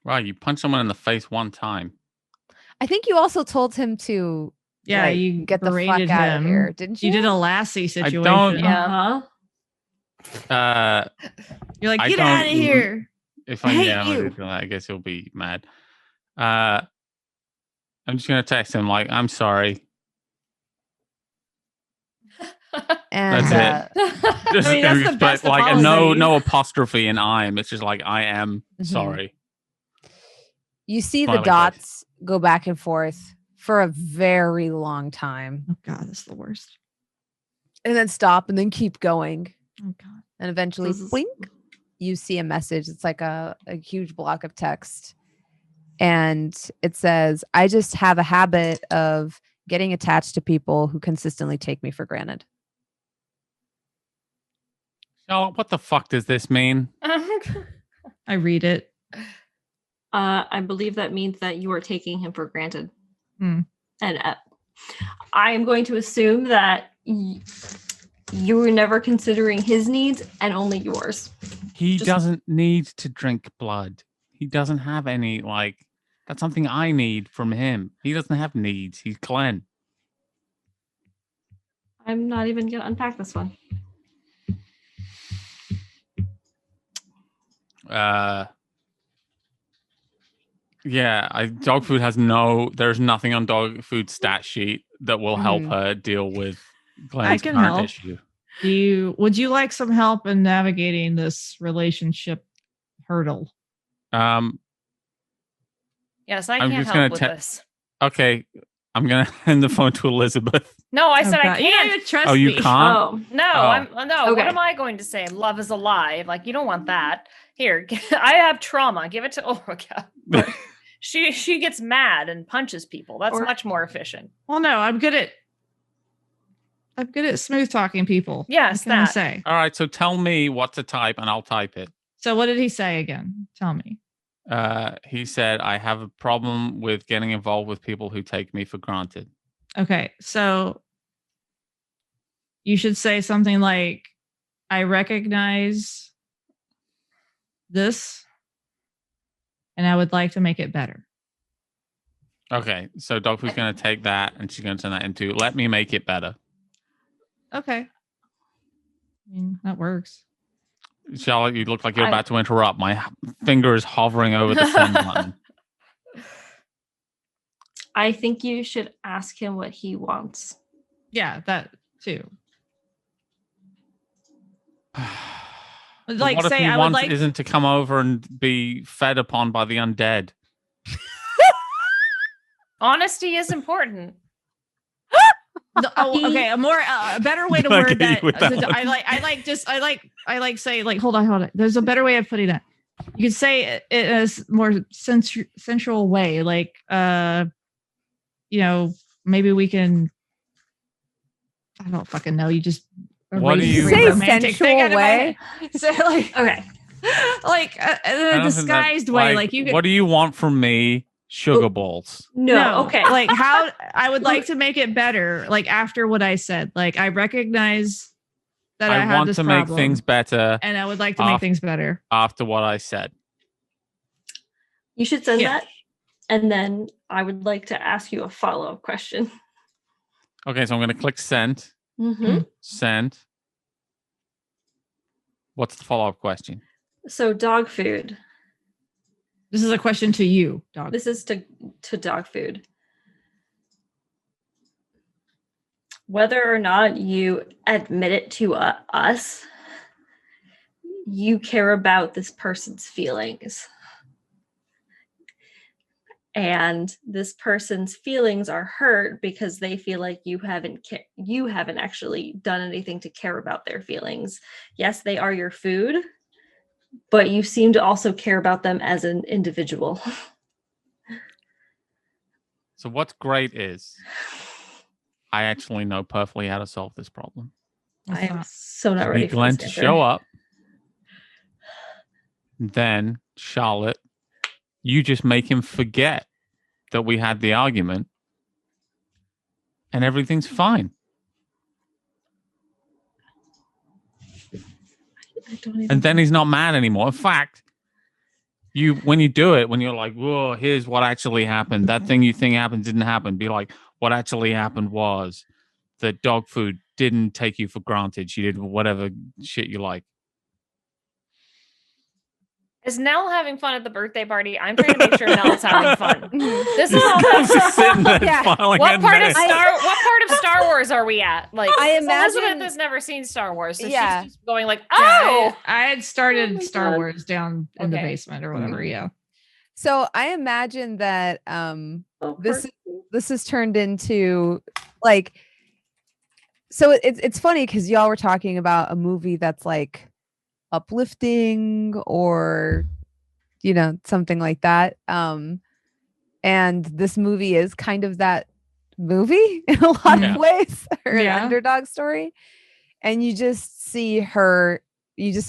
Speaker 2: Wow, you punched someone in the face one time.
Speaker 1: I think you also told him to
Speaker 4: yeah,
Speaker 1: like,
Speaker 4: you
Speaker 1: get the fuck
Speaker 4: berated
Speaker 1: out of
Speaker 4: him.
Speaker 1: here, didn't you?
Speaker 4: You did a Lassie situation.
Speaker 2: don't-
Speaker 3: Yeah.
Speaker 4: You're like,
Speaker 2: I
Speaker 4: get
Speaker 2: don't-
Speaker 4: out of here.
Speaker 2: If
Speaker 4: I
Speaker 2: I
Speaker 4: hate
Speaker 2: yeah, I'm
Speaker 4: you.
Speaker 2: gonna do that, I guess he'll be mad. I'm just gonna text him like, I'm sorry.
Speaker 1: And
Speaker 2: That's Just,
Speaker 4: I mean, that's the
Speaker 2: but,
Speaker 4: best
Speaker 2: like
Speaker 4: apology.
Speaker 2: no apostrophe in I'm. It's just like I am
Speaker 1: Mhm.
Speaker 2: sorry.
Speaker 1: you see the
Speaker 2: Smiley face.
Speaker 1: dots go back and forth for a very long time
Speaker 4: Oh God, that's the worst.
Speaker 1: and then stop and then keep going.
Speaker 4: Oh God.
Speaker 1: And eventually,
Speaker 5: This is-
Speaker 1: blink, you see a message. It's like a huge block of text. And it says, I just have a habit of getting attached to people who consistently take me for granted.
Speaker 2: Charlotte, what the fuck does this mean?
Speaker 4: I read it.
Speaker 5: I believe that means that you are taking him for granted.
Speaker 4: Hmm.
Speaker 5: And I am going to assume that you were never considering his needs and only yours.
Speaker 2: He
Speaker 5: Just-
Speaker 2: doesn't need to drink blood. He doesn't have any like. That's something I need from him. He doesn't have needs. He's Glenn.
Speaker 5: I'm not even going to unpack this one.
Speaker 2: Yeah, Dogfood has there's nothing on Dogfood's stat sheet that will help
Speaker 1: Mhm.
Speaker 2: her deal with Glenn's
Speaker 4: can
Speaker 2: current
Speaker 4: help.
Speaker 2: issue.
Speaker 4: Would you like some help in navigating this relationship hurdle?
Speaker 3: Yes, I
Speaker 2: I'm
Speaker 3: can't
Speaker 2: just gonna
Speaker 3: help with
Speaker 2: te-
Speaker 3: this.
Speaker 2: Okay, I'm gonna hand the phone to Elizabeth.
Speaker 3: No, I
Speaker 4: Oh,
Speaker 3: said I
Speaker 4: God. You don't
Speaker 3: can't.
Speaker 4: even trust
Speaker 2: Oh, you
Speaker 4: me.
Speaker 2: can't?
Speaker 5: Oh,
Speaker 3: No,
Speaker 2: Oh.
Speaker 3: no.
Speaker 5: Okay.
Speaker 3: What am I going to say? Love is a lie. Like you don't want that. Here, I have trauma. Give it to Ulrika. She gets mad and punches people. That's
Speaker 5: Or-
Speaker 3: much more efficient.
Speaker 4: Well, no, I'm good at smooth talking people.
Speaker 3: Yes,
Speaker 4: What can I
Speaker 3: that.
Speaker 4: say?
Speaker 2: All right, so tell me what to type and I'll type it.
Speaker 4: So what did he say again? Tell me.
Speaker 2: He said, I have a problem with getting involved with people who take me for granted.
Speaker 4: Okay, so you should say something like, I recognize this and I would like to make it better.
Speaker 2: Okay, so Dogfood's going to take that and she's going to turn that into, let me make it better.
Speaker 4: Okay. I mean, that works.
Speaker 2: Charlotte, you look like you're
Speaker 5: I-
Speaker 2: about to interrupt. My finger is hovering over the send button.
Speaker 5: I think you should ask him what he wants.
Speaker 4: Yeah, that too.
Speaker 2: But
Speaker 4: Like,
Speaker 2: what if
Speaker 4: say,
Speaker 2: he
Speaker 4: I would
Speaker 2: wants
Speaker 4: like-
Speaker 2: isn't to come over and be fed upon by the undead?
Speaker 3: Honesty is important.
Speaker 4: No, okay, a better way to
Speaker 2: Can I
Speaker 4: word
Speaker 2: get you
Speaker 4: that.
Speaker 2: with that one?
Speaker 4: I say like, hold on. There's a better way of putting that. You could say it in a more sensual way, like, maybe we can. I don't fucking know. You just
Speaker 2: What do
Speaker 4: erase
Speaker 2: you-
Speaker 4: every
Speaker 1: Say
Speaker 4: romantic thing
Speaker 1: sensual
Speaker 4: out of my
Speaker 1: way?
Speaker 4: head. So like,
Speaker 5: Okay.
Speaker 4: like in
Speaker 2: I
Speaker 4: a
Speaker 2: don't think that-
Speaker 4: disguised way, like you could.
Speaker 2: What do you want from me? sugar balls.
Speaker 5: No, okay.
Speaker 4: Like how I would like to make it better. Like after what I said, like I recognize that I have
Speaker 2: want
Speaker 4: this
Speaker 2: to
Speaker 4: problem,
Speaker 2: make things better,
Speaker 4: and I would like to make things better
Speaker 2: after what I said.
Speaker 5: You should send that, and then I would like to ask you a follow-up question.
Speaker 2: Okay, so I'm going to click send.
Speaker 5: Mm-hmm.
Speaker 2: Send. What's the follow-up question?
Speaker 5: So dog food.
Speaker 4: This is a question to you, dog.
Speaker 5: This is to dog food. Whether or not you admit it to us, you care about this person's feelings. And this person's feelings are hurt because they feel like you haven't actually done anything to care about their feelings. Yes, they are your food, but you seem to also care about them as an individual.
Speaker 2: So what's great is I actually know perfectly how to solve this problem.
Speaker 5: I am so not ready for
Speaker 2: Glenn
Speaker 5: this
Speaker 2: to
Speaker 5: answer.
Speaker 2: show up. Then Charlotte, you just make him forget that we had the argument and everything's fine. And then he's not mad anymore. In fact, when you do it, when you're like, whoa, here's what actually happened. That thing you think happened didn't happen. Be like, what actually happened was that dog food didn't take you for granted. She did whatever shit you like.
Speaker 3: Is Nell having fun at the birthday party? I'm trying to make sure Nell's having fun. This is all.
Speaker 2: Just sitting there
Speaker 3: What part of Star Wars are we at? Like,
Speaker 1: I imagine
Speaker 3: Elizabeth has never seen Star Wars, so she's just going like,
Speaker 4: I had started Star Wars down in the basement or whatever.
Speaker 2: Mm-hmm.
Speaker 4: Yeah.
Speaker 1: So I imagine that this has turned into like. So it's funny because y'all were talking about a movie that's like uplifting or something like that, and this movie is kind of that movie in a lot of ways, or an underdog story. And you just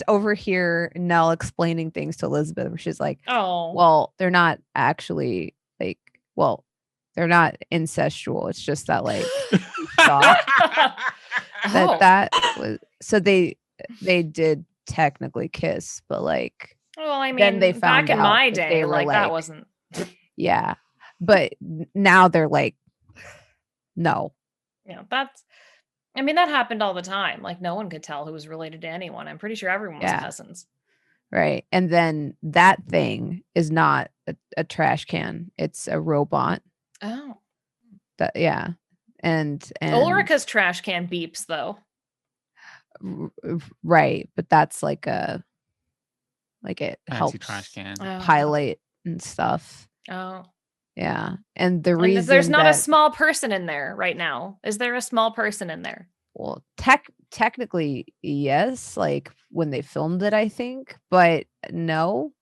Speaker 1: overhear Nell explaining things to Elizabeth where she's like, oh well, they're not actually like, well, they're not incestual, it's just that like that was, so they did technically kiss, but like, well, I mean, then they found
Speaker 3: back in my day, like that wasn't.
Speaker 1: Yeah, but now they're like, no.
Speaker 3: Yeah, that happened all the time. Like no one could tell who was related to anyone. I'm pretty sure everyone was cousins.
Speaker 1: Right, and then that thing is not a trash can; it's a robot.
Speaker 3: Oh,
Speaker 1: and
Speaker 3: Ulrika's trash can beeps though.
Speaker 1: Right, but that's like it helps
Speaker 2: trash can
Speaker 1: pilot and stuff.
Speaker 3: Oh,
Speaker 1: yeah, and the reason
Speaker 3: there's not a small person in there right now. Is there a small person in there?
Speaker 1: Well, technically yes, like when they filmed it, I think, but no.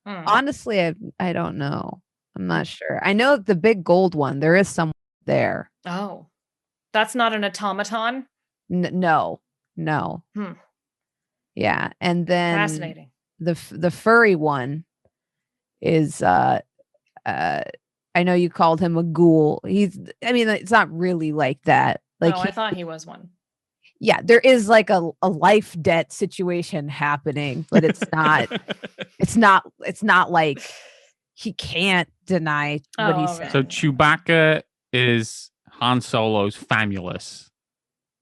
Speaker 1: Honestly, I don't know. I'm not sure. I know the big gold one. There is someone there.
Speaker 3: Oh, that's not an automaton.
Speaker 1: No. Yeah, and then
Speaker 3: fascinating.
Speaker 1: The furry one is I know you called him a ghoul. It's not really like that. Like
Speaker 3: I thought he was one.
Speaker 1: Yeah, there is like a life debt situation happening, but it's not it's not like he can't deny what he said.
Speaker 2: So Chewbacca is Han Solo's famulus.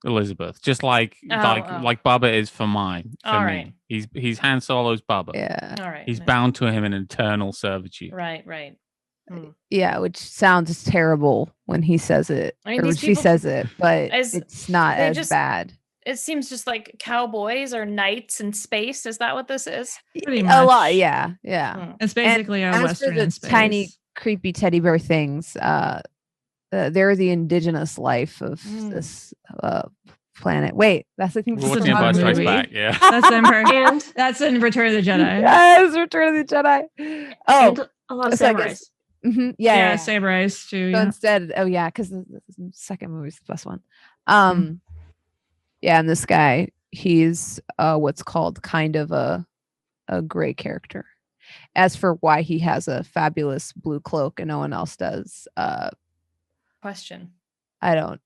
Speaker 2: Elizabeth, just like Bubba is for mine. For me, he's Han Solo's Bubba.
Speaker 1: Yeah,
Speaker 3: all right.
Speaker 2: He's bound to him in eternal servitude.
Speaker 3: Right.
Speaker 1: Yeah, which sounds terrible when he says it, or when she says it, but it's not as bad.
Speaker 3: It seems just like cowboys or knights in space. Is that what this is?
Speaker 4: Pretty much.
Speaker 1: A lot, yeah.
Speaker 4: It's basically a Western in space.
Speaker 1: Tiny creepy teddy bear things. They're the indigenous life of this planet. Wait, that's the thing.
Speaker 2: We're watching Empire Strikes Back. Yeah,
Speaker 4: that's in that's in Return of the Jedi.
Speaker 1: Yes, Return of the Jedi. Oh,
Speaker 5: and a lot of samurais.
Speaker 1: Yeah,
Speaker 4: samurais too.
Speaker 1: So instead, because the second movie is the best one. Yeah, and this guy, he's what's called kind of a gray character. As for why he has a fabulous blue cloak and no one else does,
Speaker 3: Question.
Speaker 1: I don't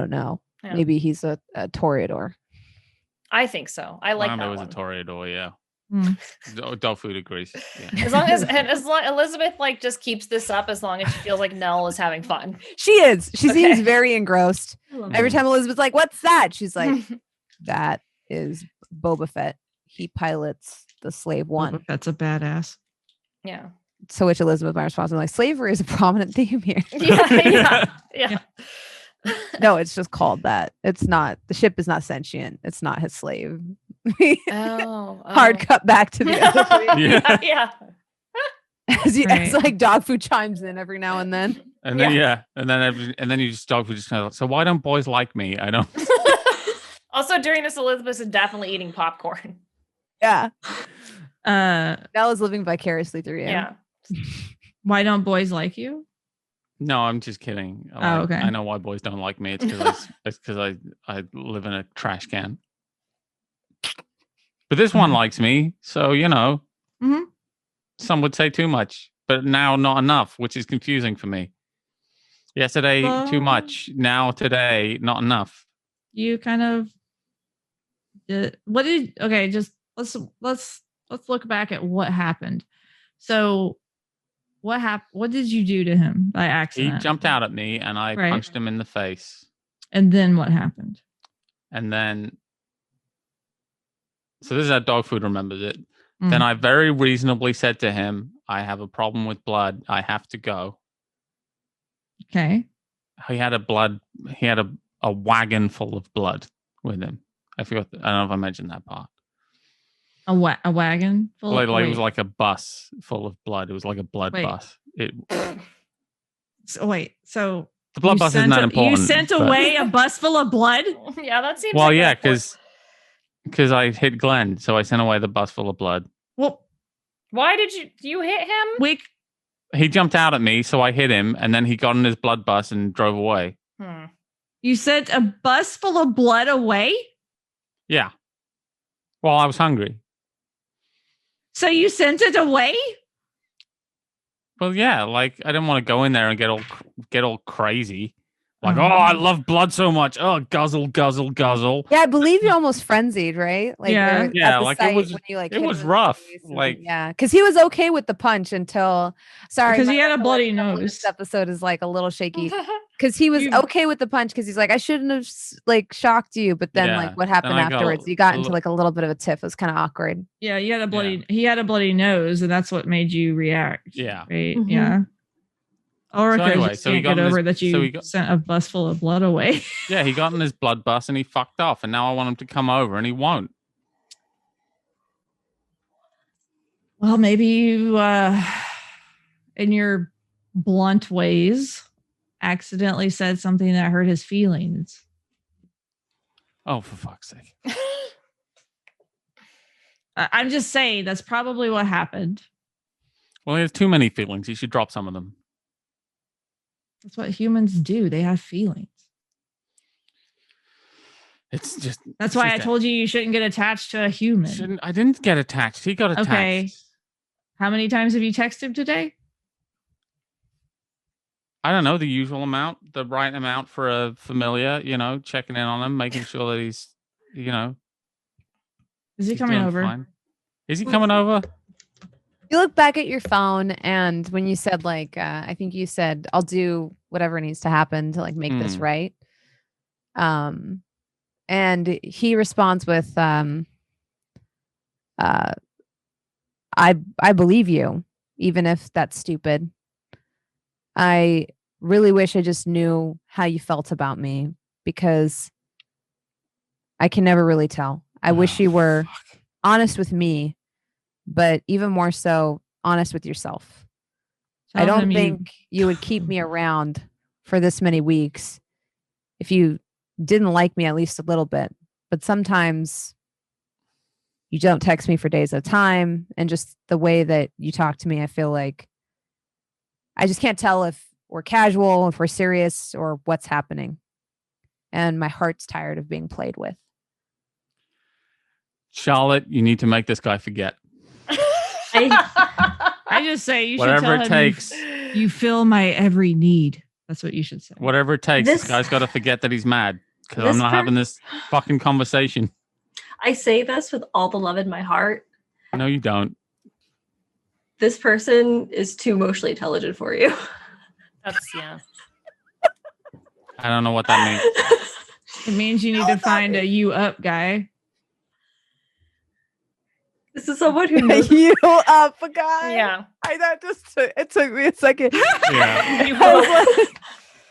Speaker 1: know.
Speaker 3: Yeah.
Speaker 1: Maybe he's a toreador.
Speaker 3: I think so. I like
Speaker 2: Mando
Speaker 3: that
Speaker 2: was
Speaker 3: one.
Speaker 2: a toreador, yeah.
Speaker 4: Mm.
Speaker 2: Dogfood agrees. Yeah.
Speaker 3: As long Elizabeth like just keeps this up, as long as she feels like Nell is having fun.
Speaker 1: She is. She
Speaker 3: Okay.
Speaker 1: seems very engrossed. Every
Speaker 2: Mhm.
Speaker 1: time Elizabeth's like, "What's that?" She's like, "That is Boba Fett. He pilots the Slave One."
Speaker 4: That's a badass.
Speaker 3: Yeah.
Speaker 1: To which Elizabeth, my response is like, "Slavery is a prominent theme here."
Speaker 3: Yeah.
Speaker 1: No, it's just called that. It's not. The ship is not sentient. It's not his slave. Hard cut back to the other.
Speaker 3: Yeah.
Speaker 1: As like Dogfood chimes in every now and then.
Speaker 2: And then and then you just Dogfood just kind of. So why don't boys like me? I don't.
Speaker 3: Also, during this, Elizabeth is definitely eating popcorn.
Speaker 1: Yeah. Nell is living vicariously through you.
Speaker 3: Yeah.
Speaker 4: Why don't boys like you?
Speaker 2: No, I'm just kidding.
Speaker 4: Okay.
Speaker 2: I know why boys don't like me. It's because I live in a trash can. But this one likes me, so some would say too much, but now not enough, which is confusing for me. Yesterday, too much. Now today, not enough.
Speaker 4: You kind of just let's look back at what happened. So what happened? What did you do to him by accident?
Speaker 2: He jumped out at me and I punched him in the face.
Speaker 4: And then what happened?
Speaker 2: And then so this is how Dogfood remembers it. Then I very reasonably said to him, I have a problem with blood. I have to go.
Speaker 4: Okay.
Speaker 2: He had a wagon full of blood with him. I forgot. I don't know if I mentioned that part.
Speaker 4: A wagon full
Speaker 2: It was like a bus full of blood. It was like a blood bus.
Speaker 4: So
Speaker 2: the blood bus isn't that important.
Speaker 4: You sent away a bus full of blood?
Speaker 3: Yeah, that seems
Speaker 2: because I hit Glenn, so I sent away the bus full of blood.
Speaker 4: Well,
Speaker 3: why did you hit him?
Speaker 2: He jumped out at me, so I hit him, and then he got in his blood bus and drove away.
Speaker 4: You sent a bus full of blood away?
Speaker 2: Yeah. Well, I was hungry.
Speaker 4: So you sent it away?
Speaker 2: Well, yeah, like I didn't want to go in there and get all crazy. Like, I love blood so much. Oh, guzzle, guzzle, guzzle.
Speaker 1: Yeah, I believe you almost frenzied, right? Like,
Speaker 2: like it was.
Speaker 1: When you, like,
Speaker 2: it was rough. Like,
Speaker 1: because he was okay with the punch until. Sorry,
Speaker 4: because he had a bloody nose.
Speaker 1: This episode is like a little shaky because he was okay with the punch because he's like, I shouldn't have like shocked you, but then like what happened afterwards? You got into like a little bit of a tiff. It was kind of awkward.
Speaker 4: Yeah, he had a bloody nose, and that's what made you react.
Speaker 2: Yeah,
Speaker 4: right. Mm-hmm. Yeah. Ulrika can't get over that you sent a bus full of blood away.
Speaker 2: Yeah, he got in his blood bus and he fucked off, and now I want him to come over, and he won't.
Speaker 4: Well, maybe you, in your blunt ways, accidentally said something that hurt his feelings.
Speaker 2: Oh, for fuck's sake.
Speaker 4: I'm just saying that's probably what happened.
Speaker 2: Well, he has too many feelings. He should drop some of them.
Speaker 4: That's what humans do. They have feelings.
Speaker 2: It's just.
Speaker 4: That's why I told you shouldn't get attached to a human.
Speaker 2: I didn't get attached. He got attached.
Speaker 4: Okay. How many times have you texted him today?
Speaker 2: I don't know, the usual amount, the right amount for a familiar, checking in on him, making sure that he's,
Speaker 4: Is he coming over?
Speaker 2: Fine. Is he coming over?
Speaker 1: You look back at your phone, and when you said I think you said, I'll do whatever needs to happen to like make this right. And he responds with, I believe you, even if that's stupid. I really wish I just knew how you felt about me because I can never really tell. I wish you were honest with me, but even more so, honest with yourself. I don't think you would keep me around for this many weeks if you didn't like me at least a little bit. But sometimes you don't text me for days at a time. And just the way that you talk to me, I feel like I just can't tell if we're casual, if we're serious, or what's happening. And my heart's tired of being played with.
Speaker 2: Charlotte, you need to make this guy forget.
Speaker 4: I just say you should
Speaker 2: Whatever
Speaker 4: tell
Speaker 2: it
Speaker 4: him
Speaker 2: takes.
Speaker 4: you fill my every need. That's what you should say.
Speaker 2: Whatever it takes.
Speaker 5: This-
Speaker 2: This guy's got to forget that he's mad because
Speaker 5: This
Speaker 2: I'm not
Speaker 5: per-
Speaker 2: having this fucking conversation.
Speaker 5: I say this with all the love in my heart.
Speaker 2: No, you don't.
Speaker 5: This person is too emotionally intelligent for you.
Speaker 3: That's yeah.
Speaker 2: I don't know what that means.
Speaker 4: It means you need to find a you up guy.
Speaker 5: This is someone who knows.
Speaker 1: You up, guy?
Speaker 3: Yeah.
Speaker 1: I thought it took me a second.
Speaker 2: Yeah.
Speaker 3: You
Speaker 1: I was like,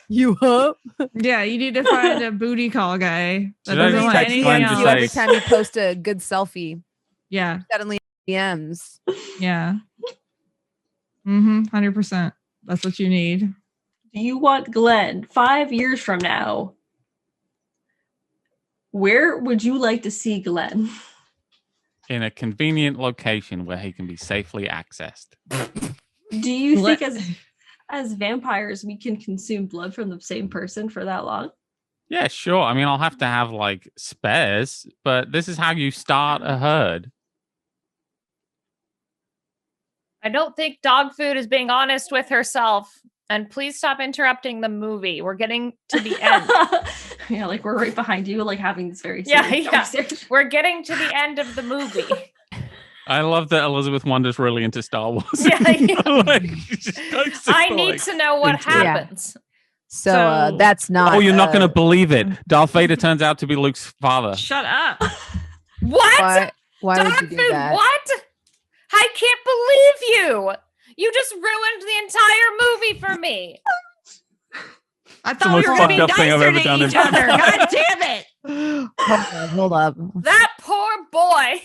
Speaker 1: you up?
Speaker 4: Yeah, you need to find a booty call guy. That
Speaker 2: Should I
Speaker 4: doesn't
Speaker 2: just
Speaker 4: want
Speaker 2: text
Speaker 4: anything
Speaker 2: Glenn to
Speaker 4: else.
Speaker 1: You every
Speaker 2: say-
Speaker 1: time you post a good selfie,
Speaker 4: Yeah,
Speaker 1: suddenly DMs.
Speaker 4: yeah. 100%. That's what you need.
Speaker 5: Do you want Glenn 5 years from now? Where would you like to see Glenn?
Speaker 2: In a convenient location where he can be safely accessed.
Speaker 5: Do you
Speaker 4: Glenn-
Speaker 5: think as vampires we can consume blood from the same person for that long?
Speaker 2: Yeah, sure. I mean, I'll have to have like spares, but this is how you start a herd.
Speaker 3: I don't think Dogfood is being honest with herself. And please stop interrupting the movie. We're getting to the end.
Speaker 5: Yeah, like we're right behind you, like having this very
Speaker 3: Yeah,
Speaker 5: serious
Speaker 3: yeah.
Speaker 5: conversation.
Speaker 3: We're getting to the end of the movie.
Speaker 2: I love that Elizabeth Wonder's really into Star Wars.
Speaker 3: Yeah, yeah.
Speaker 2: Like, she goes
Speaker 3: I
Speaker 2: to,
Speaker 3: need
Speaker 2: like,
Speaker 3: to know what
Speaker 2: into it.
Speaker 3: happens.
Speaker 4: So-
Speaker 1: that's not.
Speaker 2: Oh, you're not going to believe it. Darth Vader turns out to be Luke's father.
Speaker 4: Shut up.
Speaker 3: What?
Speaker 1: Why would you do
Speaker 3: Dogfood,
Speaker 1: that?
Speaker 3: what? I can't believe you. You just ruined the entire movie for me.
Speaker 4: I
Speaker 2: the
Speaker 4: thought we
Speaker 2: most
Speaker 4: were going to be
Speaker 2: fucked up thing I've
Speaker 4: nicer
Speaker 2: ever
Speaker 4: to
Speaker 2: done in
Speaker 4: each
Speaker 2: my
Speaker 4: other.
Speaker 2: life.
Speaker 4: God damn it.
Speaker 1: Hold up.
Speaker 3: That poor boy.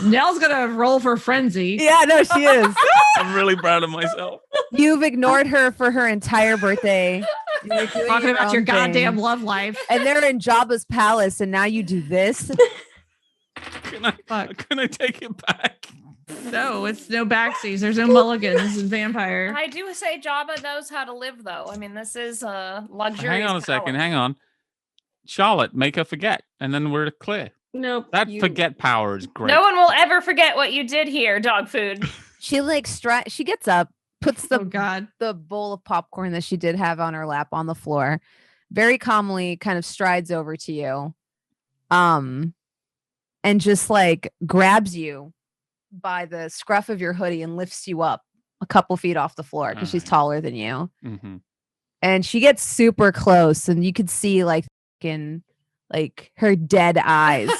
Speaker 4: Nell's going to roll for frenzy.
Speaker 1: Yeah, no, she is.
Speaker 2: I'm really proud of myself.
Speaker 1: You've ignored her for her entire birthday. You're doing
Speaker 4: Talking about your
Speaker 1: own
Speaker 4: goddamn
Speaker 1: thing.
Speaker 4: love life.
Speaker 1: And they're in Jabba's palace, and now you do this.
Speaker 4: Fuck.
Speaker 2: Can I take it back?
Speaker 4: No, it's no backsies. There's no mulligans. This is vampire.
Speaker 3: I do say Jabba knows how to live, though. I mean, this is a luxury.
Speaker 2: Hang on a second. Hang on. Charlotte, make her forget, and then we're clear.
Speaker 5: Nope.
Speaker 2: That
Speaker 5: you-
Speaker 2: forget power is great.
Speaker 3: No one will ever forget what you did here, Dogfood.
Speaker 1: She like she gets up, puts
Speaker 4: Oh God.
Speaker 1: the bowl of popcorn that she did have on her lap on the floor, very calmly kind of strides over to you, and just like grabs you by the scruff of your hoodie and lifts you up a couple feet off the floor because she's
Speaker 2: Alright.
Speaker 1: taller than you.
Speaker 2: Mhm.
Speaker 1: And she gets super close, and you could see like in like her dead eyes,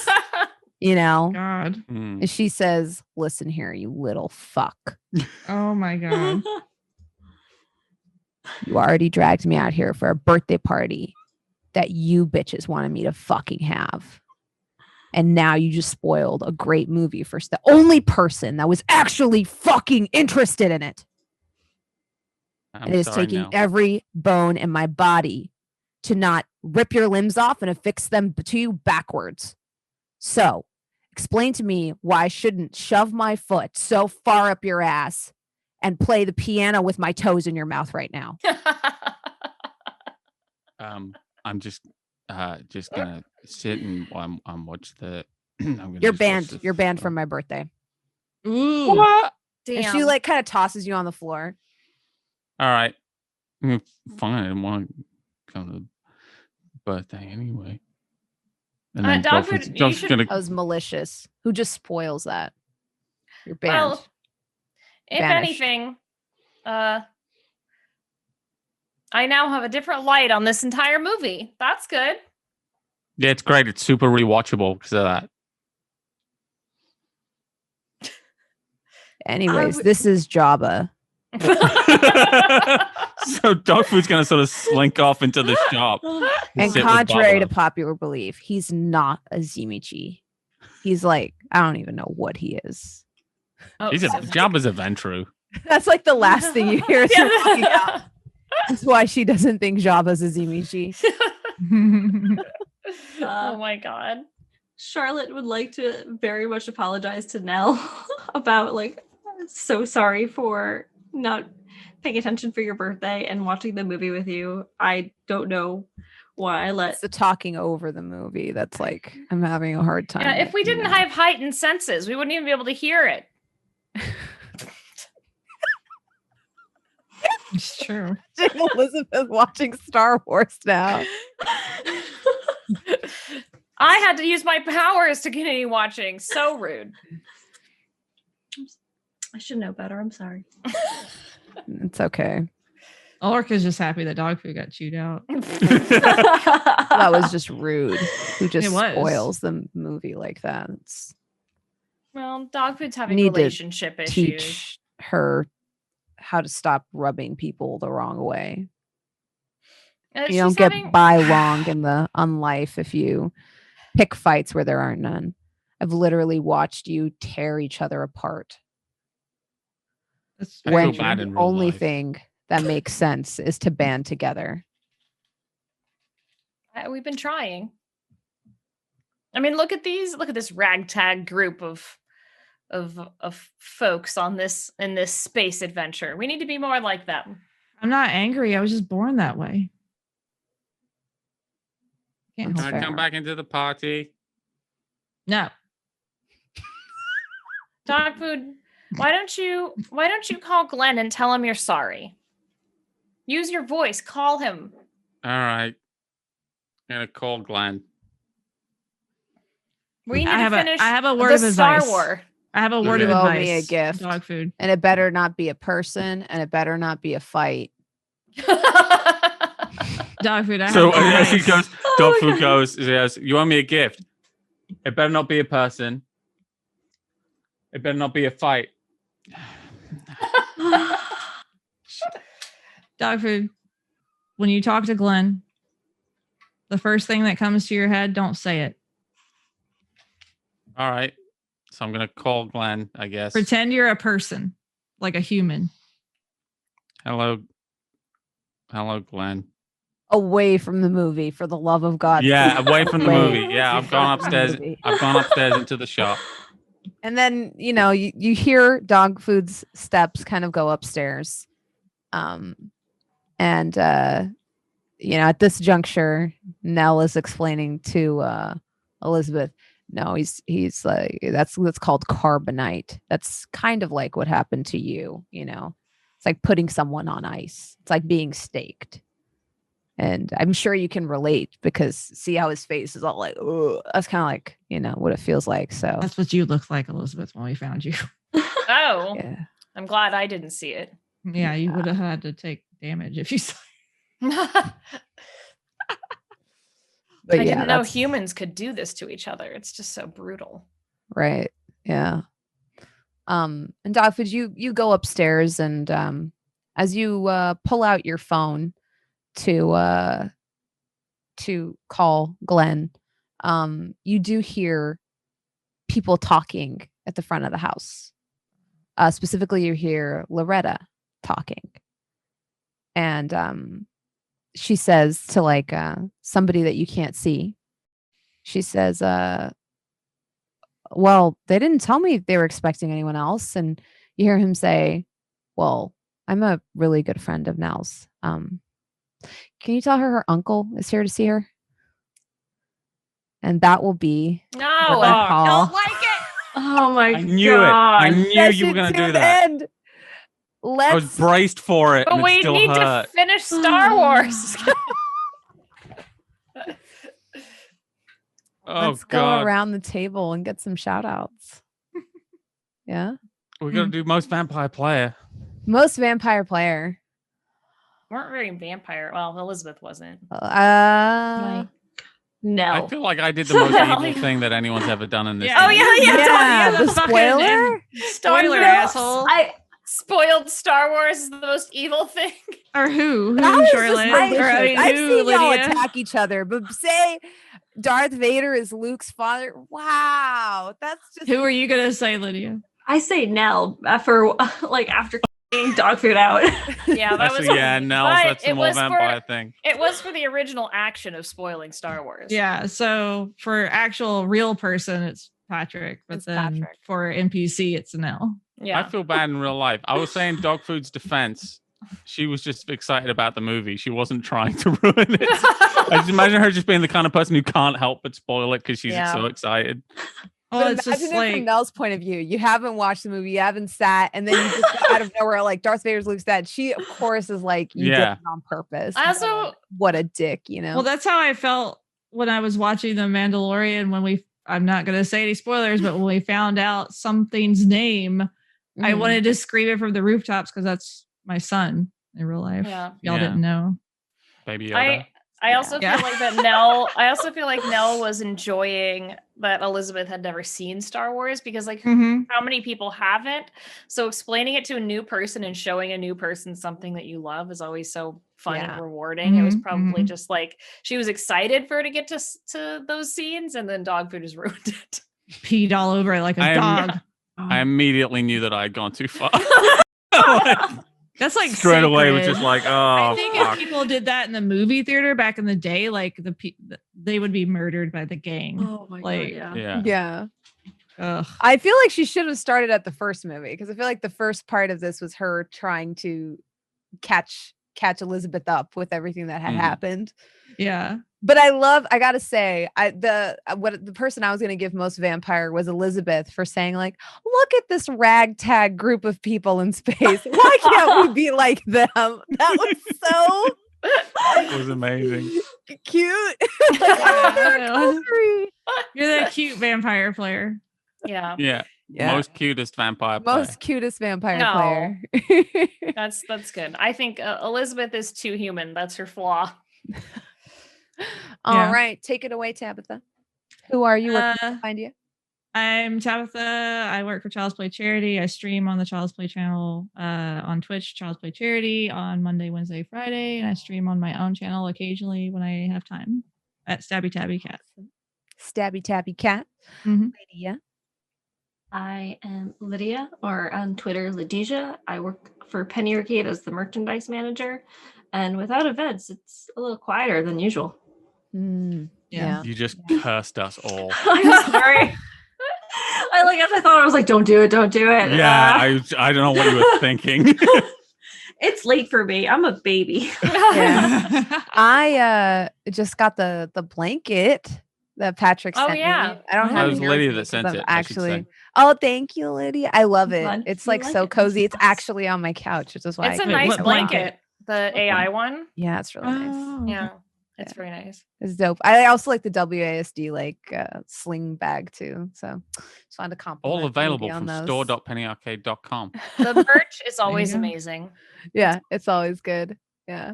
Speaker 1: you know.
Speaker 4: God.
Speaker 2: Mm.
Speaker 1: And she says, "Listen here, you little fuck.
Speaker 4: Oh my God.
Speaker 1: You already dragged me out here for a birthday party that you bitches wanted me to fucking have. And now you just spoiled a great movie for the only person that was actually fucking interested in it.
Speaker 2: I'm
Speaker 1: It is
Speaker 2: sorry,
Speaker 1: taking
Speaker 2: Nell.
Speaker 1: every bone in my body to not rip your limbs off and affix them to you backwards. So explain to me why I shouldn't shove my foot so far up your ass and play the piano with my toes in your mouth right now."
Speaker 2: I'm just gonna sit and watch the. I'm gonna
Speaker 1: You're
Speaker 2: just watch
Speaker 1: banned.
Speaker 2: the
Speaker 1: You're banned
Speaker 2: film.
Speaker 1: from my birthday.
Speaker 4: Ooh.
Speaker 2: What?
Speaker 3: Damn.
Speaker 1: And she like kind of tosses you on the floor.
Speaker 2: All right. Fine. I didn't want to come to the birthday anyway. And then
Speaker 3: Dogfood, you
Speaker 2: Joseph's
Speaker 3: should-
Speaker 2: gonna.
Speaker 1: That was malicious. Who just spoils that? You're banned.
Speaker 3: Well, if
Speaker 1: Banished.
Speaker 3: anything, I now have a different light on this entire movie. That's good.
Speaker 2: Yeah, it's great. It's super rewatchable because of that.
Speaker 1: Anyways,
Speaker 5: would-
Speaker 1: this is Jabba.
Speaker 2: So Dogfood's gonna sort of slink off into the shop.
Speaker 1: And
Speaker 2: sit with
Speaker 1: contrary to
Speaker 2: Baba.
Speaker 1: popular belief, he's not a Zimichi. He's like, I don't even know what he is.
Speaker 3: Oh,
Speaker 2: He's a
Speaker 3: so-
Speaker 2: Jabba's a Ventru.
Speaker 1: That's like the last thing you hear as
Speaker 3: Yeah.
Speaker 1: you're walking out. That's why she doesn't think Jabba's a Zimichi.
Speaker 3: Oh my god.
Speaker 5: Charlotte would like to very much apologize to Nell about like, so sorry for not paying attention for your birthday and watching the movie with you. I don't know why I let
Speaker 1: It's the talking over the movie that's like, I'm having a hard time.
Speaker 3: Yeah, if we didn't have heightened senses, we wouldn't even be able to hear it.
Speaker 4: It's true.
Speaker 1: Elizabeth watching Star Wars now.
Speaker 3: I had to use my powers to continue watching. So rude.
Speaker 5: I should know better. I'm sorry.
Speaker 1: It's okay.
Speaker 4: Ulrika's just happy that dog food got chewed out.
Speaker 1: That was just rude. Who just
Speaker 4: It was.
Speaker 1: spoils the movie like that?
Speaker 3: Well, Dogfood's having
Speaker 1: Need to
Speaker 3: relationship issues.
Speaker 1: Teach her how to stop rubbing people the wrong way. You don't get by long in the unlife if you pick fights where there aren't none. I've literally watched you tear each other apart.
Speaker 4: That's
Speaker 2: I
Speaker 1: When
Speaker 2: feel bad in
Speaker 1: the
Speaker 2: real
Speaker 1: only
Speaker 2: life.
Speaker 1: thing that makes sense is to band together.
Speaker 3: We've been trying. I mean, look at this ragtag group of folks on this in this space adventure. We need to be more like them.
Speaker 4: I'm not angry. I was just born that way. Can't
Speaker 1: That's
Speaker 4: help
Speaker 2: Can I
Speaker 4: it.
Speaker 2: come back into the party?
Speaker 4: No.
Speaker 3: Dogfood, why don't you call Glenn and tell him you're sorry? Use your voice. Call him.
Speaker 2: All right. I'm gonna call Glenn.
Speaker 3: We need
Speaker 4: I have
Speaker 3: to finish
Speaker 4: I have a word
Speaker 3: the
Speaker 4: of
Speaker 3: Star
Speaker 4: advice.
Speaker 3: War.
Speaker 4: I have a word
Speaker 1: You
Speaker 4: of
Speaker 1: owe
Speaker 4: advice.
Speaker 1: me a gift.
Speaker 4: Dog food.
Speaker 1: And it better not be a person, and it better not be a fight.
Speaker 4: Dog food. I
Speaker 2: So
Speaker 4: have
Speaker 2: as he
Speaker 4: advice.
Speaker 2: goes, dog food goes, he says, you owe me a gift. It better not be a person. It better not be a fight.
Speaker 4: Dog food. When you talk to Glenn, the first thing that comes to your head, don't say it.
Speaker 2: All right. So I'm gonna call Glenn, I guess.
Speaker 4: Pretend you're a person, like a human.
Speaker 2: Hello, Glenn.
Speaker 1: Away from the movie, for the love of God.
Speaker 2: Yeah,
Speaker 1: please.
Speaker 2: away from the
Speaker 1: Away
Speaker 2: movie. Yeah, I've gone
Speaker 1: from the
Speaker 2: upstairs.
Speaker 1: movie.
Speaker 2: I've gone upstairs into the shop.
Speaker 1: And then, you hear Dog Food's steps kind of go upstairs. And at this juncture, Nell is explaining to Elizabeth, no, he's like, that's called carbonite. That's kind of like what happened to you, It's like putting someone on ice. It's like being staked. And I'm sure you can relate because see how his face is all like, ugh. That's kind of like, what it feels like. So
Speaker 4: That's what you looked like, Elizabeth, when we found you.
Speaker 3: Oh,
Speaker 1: yeah.
Speaker 3: I'm glad I didn't see it.
Speaker 4: Yeah, you would have had to take damage if you saw.
Speaker 3: I
Speaker 1: But
Speaker 3: didn't know
Speaker 1: that's-
Speaker 3: humans could do this to each other. It's just so brutal.
Speaker 1: Right. Yeah. And Dogfood, you go upstairs and as you pull out your phone to call Glenn, you do hear people talking at the front of the house. Specifically, you hear Loretta talking. And she says to like somebody that you can't see, she says, well, they didn't tell me they were expecting anyone else. And you hear him say, well, I'm a really good friend of Nell's. Can you tell her uncle is here to see her? And that will be
Speaker 3: No,
Speaker 1: what
Speaker 3: I
Speaker 1: I call-
Speaker 3: don't like it.
Speaker 5: Oh my
Speaker 2: I knew it. I knew you were going to do that.
Speaker 1: End.
Speaker 2: I was
Speaker 1: Let's
Speaker 2: braced for it.
Speaker 3: But
Speaker 2: and it
Speaker 3: we
Speaker 2: still
Speaker 3: need
Speaker 2: hurt.
Speaker 3: to finish Star Wars.
Speaker 2: Oh,
Speaker 1: let's go
Speaker 2: God.
Speaker 1: around the table and get some shout outs. Yeah.
Speaker 2: We got to do most vampire player.
Speaker 1: Most vampire player.
Speaker 3: Weren't very vampire. Well, Elizabeth wasn't.
Speaker 5: No.
Speaker 2: I feel like I did the most evil thing that anyone's ever done in this.
Speaker 4: Yeah.
Speaker 3: Oh,
Speaker 2: game.
Speaker 3: yeah.
Speaker 1: The
Speaker 4: fucking
Speaker 1: spoiler?
Speaker 4: Spoiler,
Speaker 3: No,
Speaker 4: asshole.
Speaker 3: Spoiled Star Wars is the most evil thing.
Speaker 4: Or who?
Speaker 1: That
Speaker 4: Who,
Speaker 1: was just
Speaker 4: Charlotte?
Speaker 1: malicious.
Speaker 4: Or, I mean,
Speaker 1: I've
Speaker 4: who,
Speaker 1: seen y'all
Speaker 4: Lydia?
Speaker 1: attack each other, but say Darth Vader is Luke's father. Wow, that's just
Speaker 4: Who are you gonna say, Lydia?
Speaker 5: I say Nell after getting dog food out.
Speaker 3: Yeah, that was.
Speaker 2: Nels,
Speaker 3: but
Speaker 2: that's the
Speaker 3: it
Speaker 2: more
Speaker 3: was
Speaker 2: vampire thing.
Speaker 3: It was for the original action of spoiling Star Wars.
Speaker 4: Yeah. So for actual real person, it's Patrick, but
Speaker 1: It's
Speaker 4: then
Speaker 1: Patrick.
Speaker 4: for NPC, it's Nell.
Speaker 3: Yeah.
Speaker 2: I feel bad in real life. I was saying Dog Food's defense. She was just excited about the movie. She wasn't trying to ruin it. I just imagine her just being the kind of person who can't help but spoil it because she's
Speaker 3: Yeah.
Speaker 2: so excited.
Speaker 1: But
Speaker 4: it's
Speaker 1: imagine
Speaker 4: just
Speaker 1: it from Nell's point of view. You haven't watched the movie, you haven't sat, and then you just out of nowhere, like Darth Vader's Luke's dad. She, of course, is like, you did it on purpose.
Speaker 3: I also,
Speaker 1: what a dick, you know?
Speaker 4: Well, that's how I felt when I was watching The Mandalorian when I'm not going to say any spoilers, but when we found out something's name, I wanted to scream it from the rooftops because that's my son in real life.
Speaker 3: Yeah.
Speaker 4: Y'all didn't know.
Speaker 2: Baby Yoda.
Speaker 3: I also feel like that Nell. I also feel like Nell was enjoying that Elizabeth had never seen Star Wars because, like, how many people haven't? So explaining it to a new person and showing a new person something that you love is always so fun and rewarding. It was probably just like she was excited for her to get to those scenes, and then Dogfood has ruined it.
Speaker 4: Peed all over it like a dog.
Speaker 2: I immediately knew that I had gone too far.
Speaker 4: That's like
Speaker 2: straight away was just like,
Speaker 4: I think if people did that in the movie theater back in the day, like they would be murdered by the gang.
Speaker 5: Oh my god,
Speaker 1: yeah.
Speaker 4: Ugh.
Speaker 1: I feel like she should have started at the first movie because I feel like the first part of this was her trying to catch Elizabeth up with everything that had happened.
Speaker 4: Yeah.
Speaker 1: But I gotta say, the person I was gonna give most vampire was Elizabeth for saying, like, look at this ragtag group of people in space. Why can't we be like them? That was so
Speaker 2: it was amazing.
Speaker 1: Cute.
Speaker 4: You're the cute vampire player.
Speaker 3: Yeah.
Speaker 2: Most cutest vampire player.
Speaker 1: Most cutest vampire player.
Speaker 3: That's good. I think Elizabeth is too human. That's her flaw.
Speaker 1: All right, take it away, Tabitha. Who are you? Where can I find you?
Speaker 4: I'm Tabitha. I work for Child's Play Charity. I stream on the Child's Play channel on Twitch, Child's Play Charity on Monday, Wednesday, Friday, and I stream on my own channel occasionally when I have time at Stabby Tabby Cat.
Speaker 1: Stabby Tabby Cat. Lidija.
Speaker 5: I am Lidija, or on Twitter, Lidija. I work for Penny Arcade as the merchandise manager, and without events, it's a little quieter than usual.
Speaker 1: Yeah.
Speaker 2: You just cursed us all.
Speaker 5: I'm sorry. I thought I was like, don't do it.
Speaker 2: Yeah, I don't know what you were thinking.
Speaker 5: It's late for me. I'm a baby.
Speaker 1: I just got the blanket that Patrick sent me. I don't have it.
Speaker 2: It was Lydia that sent it.
Speaker 1: Actually. Oh, thank you, Lydia. I love it.
Speaker 5: Fun.
Speaker 1: It's like so cozy. It's actually on my couch, which is why
Speaker 3: it's a nice blanket. The AI one.
Speaker 1: Yeah, it's really nice.
Speaker 3: Yeah. It's very nice.
Speaker 1: It's dope. I also like the WASD sling bag too. So just wanted to compliment.
Speaker 2: All available from store.pennyarcade.com.
Speaker 3: The merch is always amazing.
Speaker 1: Yeah, it's always good. Yeah.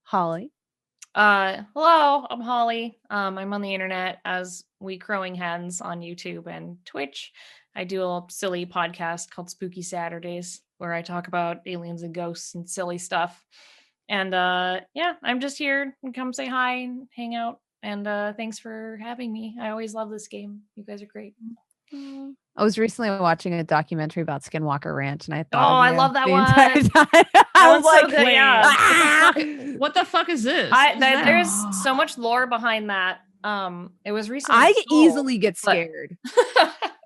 Speaker 1: Holly.
Speaker 3: Hello, I'm Holly. I'm on the internet as We Crowing Hens on YouTube and Twitch. I do a silly podcast called Spooky Saturdays where I talk about aliens and ghosts and silly stuff. And I'm just here and come say hi and hang out. And thanks for having me. I always love this game. You guys are great.
Speaker 1: I was recently watching a documentary about Skinwalker Ranch, and I thought,
Speaker 3: I love that one.
Speaker 1: I was like,
Speaker 3: so good,
Speaker 4: what the fuck is this?
Speaker 3: There's so much lore behind that. It was recently.
Speaker 1: I easily get scared.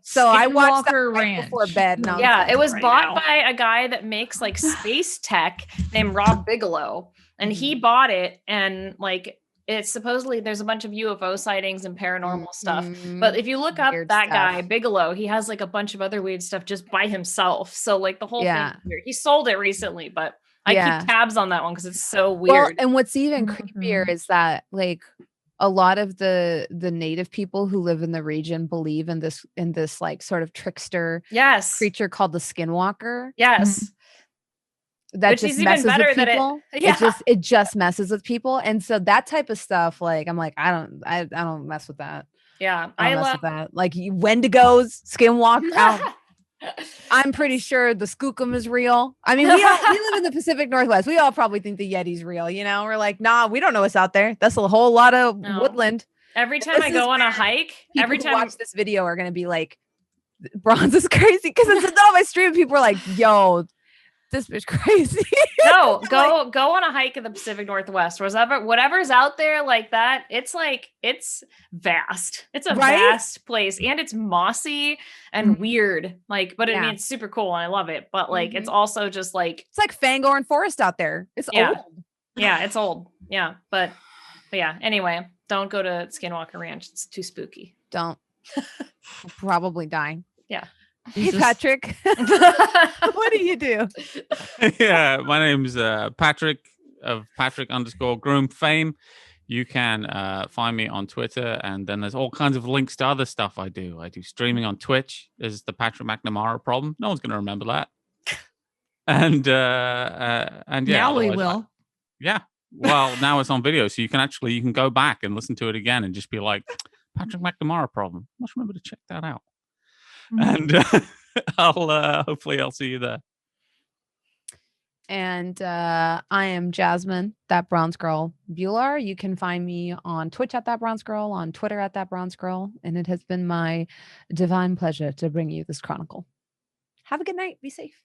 Speaker 1: So I watched that right before bed.
Speaker 3: It was bought by a guy that makes like space tech named Rob Bigelow, and he bought it. And like, it's supposedly there's a bunch of UFO sightings and paranormal stuff. But if you look up that guy Bigelow, he has like a bunch of other weird stuff just by himself. So like the whole thing is weird. He sold it recently, but I keep tabs on that one because it's so weird.
Speaker 1: Well, and what's even creepier is that like a lot of the native people who live in the region believe in this like sort of trickster creature called the Skinwalker.
Speaker 3: Yes.
Speaker 1: That
Speaker 3: Which
Speaker 1: just
Speaker 3: is
Speaker 1: messes
Speaker 3: even better
Speaker 1: with people. It just messes with people. And so that type of stuff, like I'm like, I don't mess with that.
Speaker 3: Yeah.
Speaker 1: I don't mess with that. Like Wendigos, Skinwalker. I'm pretty sure the skookum is real. I mean, we live in the Pacific Northwest. We all probably think the Yeti's real, you know? We're like, nah, we don't know what's out there. That's a whole lot of woodland.
Speaker 3: Every time I go on a hike,
Speaker 1: every time watch this video are gonna be like, Bronze is crazy because it's on my stream. People are like, yo, this bitch crazy.
Speaker 3: No, go on a hike in the Pacific Northwest. Whatever's out there like that, it's vast. It's a vast place, and it's mossy and weird. Like, but I mean, it's super cool and I love it. But like, it's also just like
Speaker 1: it's like Fangorn Forest out there. It's old.
Speaker 3: Yeah, it's old. Yeah, but yeah. Anyway, don't go to Skinwalker Ranch. It's too spooky.
Speaker 1: Don't. Will probably die.
Speaker 3: Yeah.
Speaker 1: Hey,
Speaker 4: Jesus.
Speaker 1: Patrick. What do you do?
Speaker 2: Yeah, my name's Patrick of Patrick_Groome fame. You can find me on Twitter, and then there's all kinds of links to other stuff I do. I do streaming on Twitch. There's the Patrick McNamara problem. No one's going to remember that. And yeah,
Speaker 4: Now we
Speaker 2: otherwise,
Speaker 4: will.
Speaker 2: yeah. Well, now it's on video, so you can go back and listen to it again and just be like, Patrick McNamara problem. Must remember to check that out. And hopefully I'll see you there.
Speaker 1: And I am Jasmine, that bronze girl. Bhullar, you can find me on Twitch at that bronze girl, on Twitter at that bronze girl, and it has been my divine pleasure to bring you this chronicle. Have a good night. Be safe.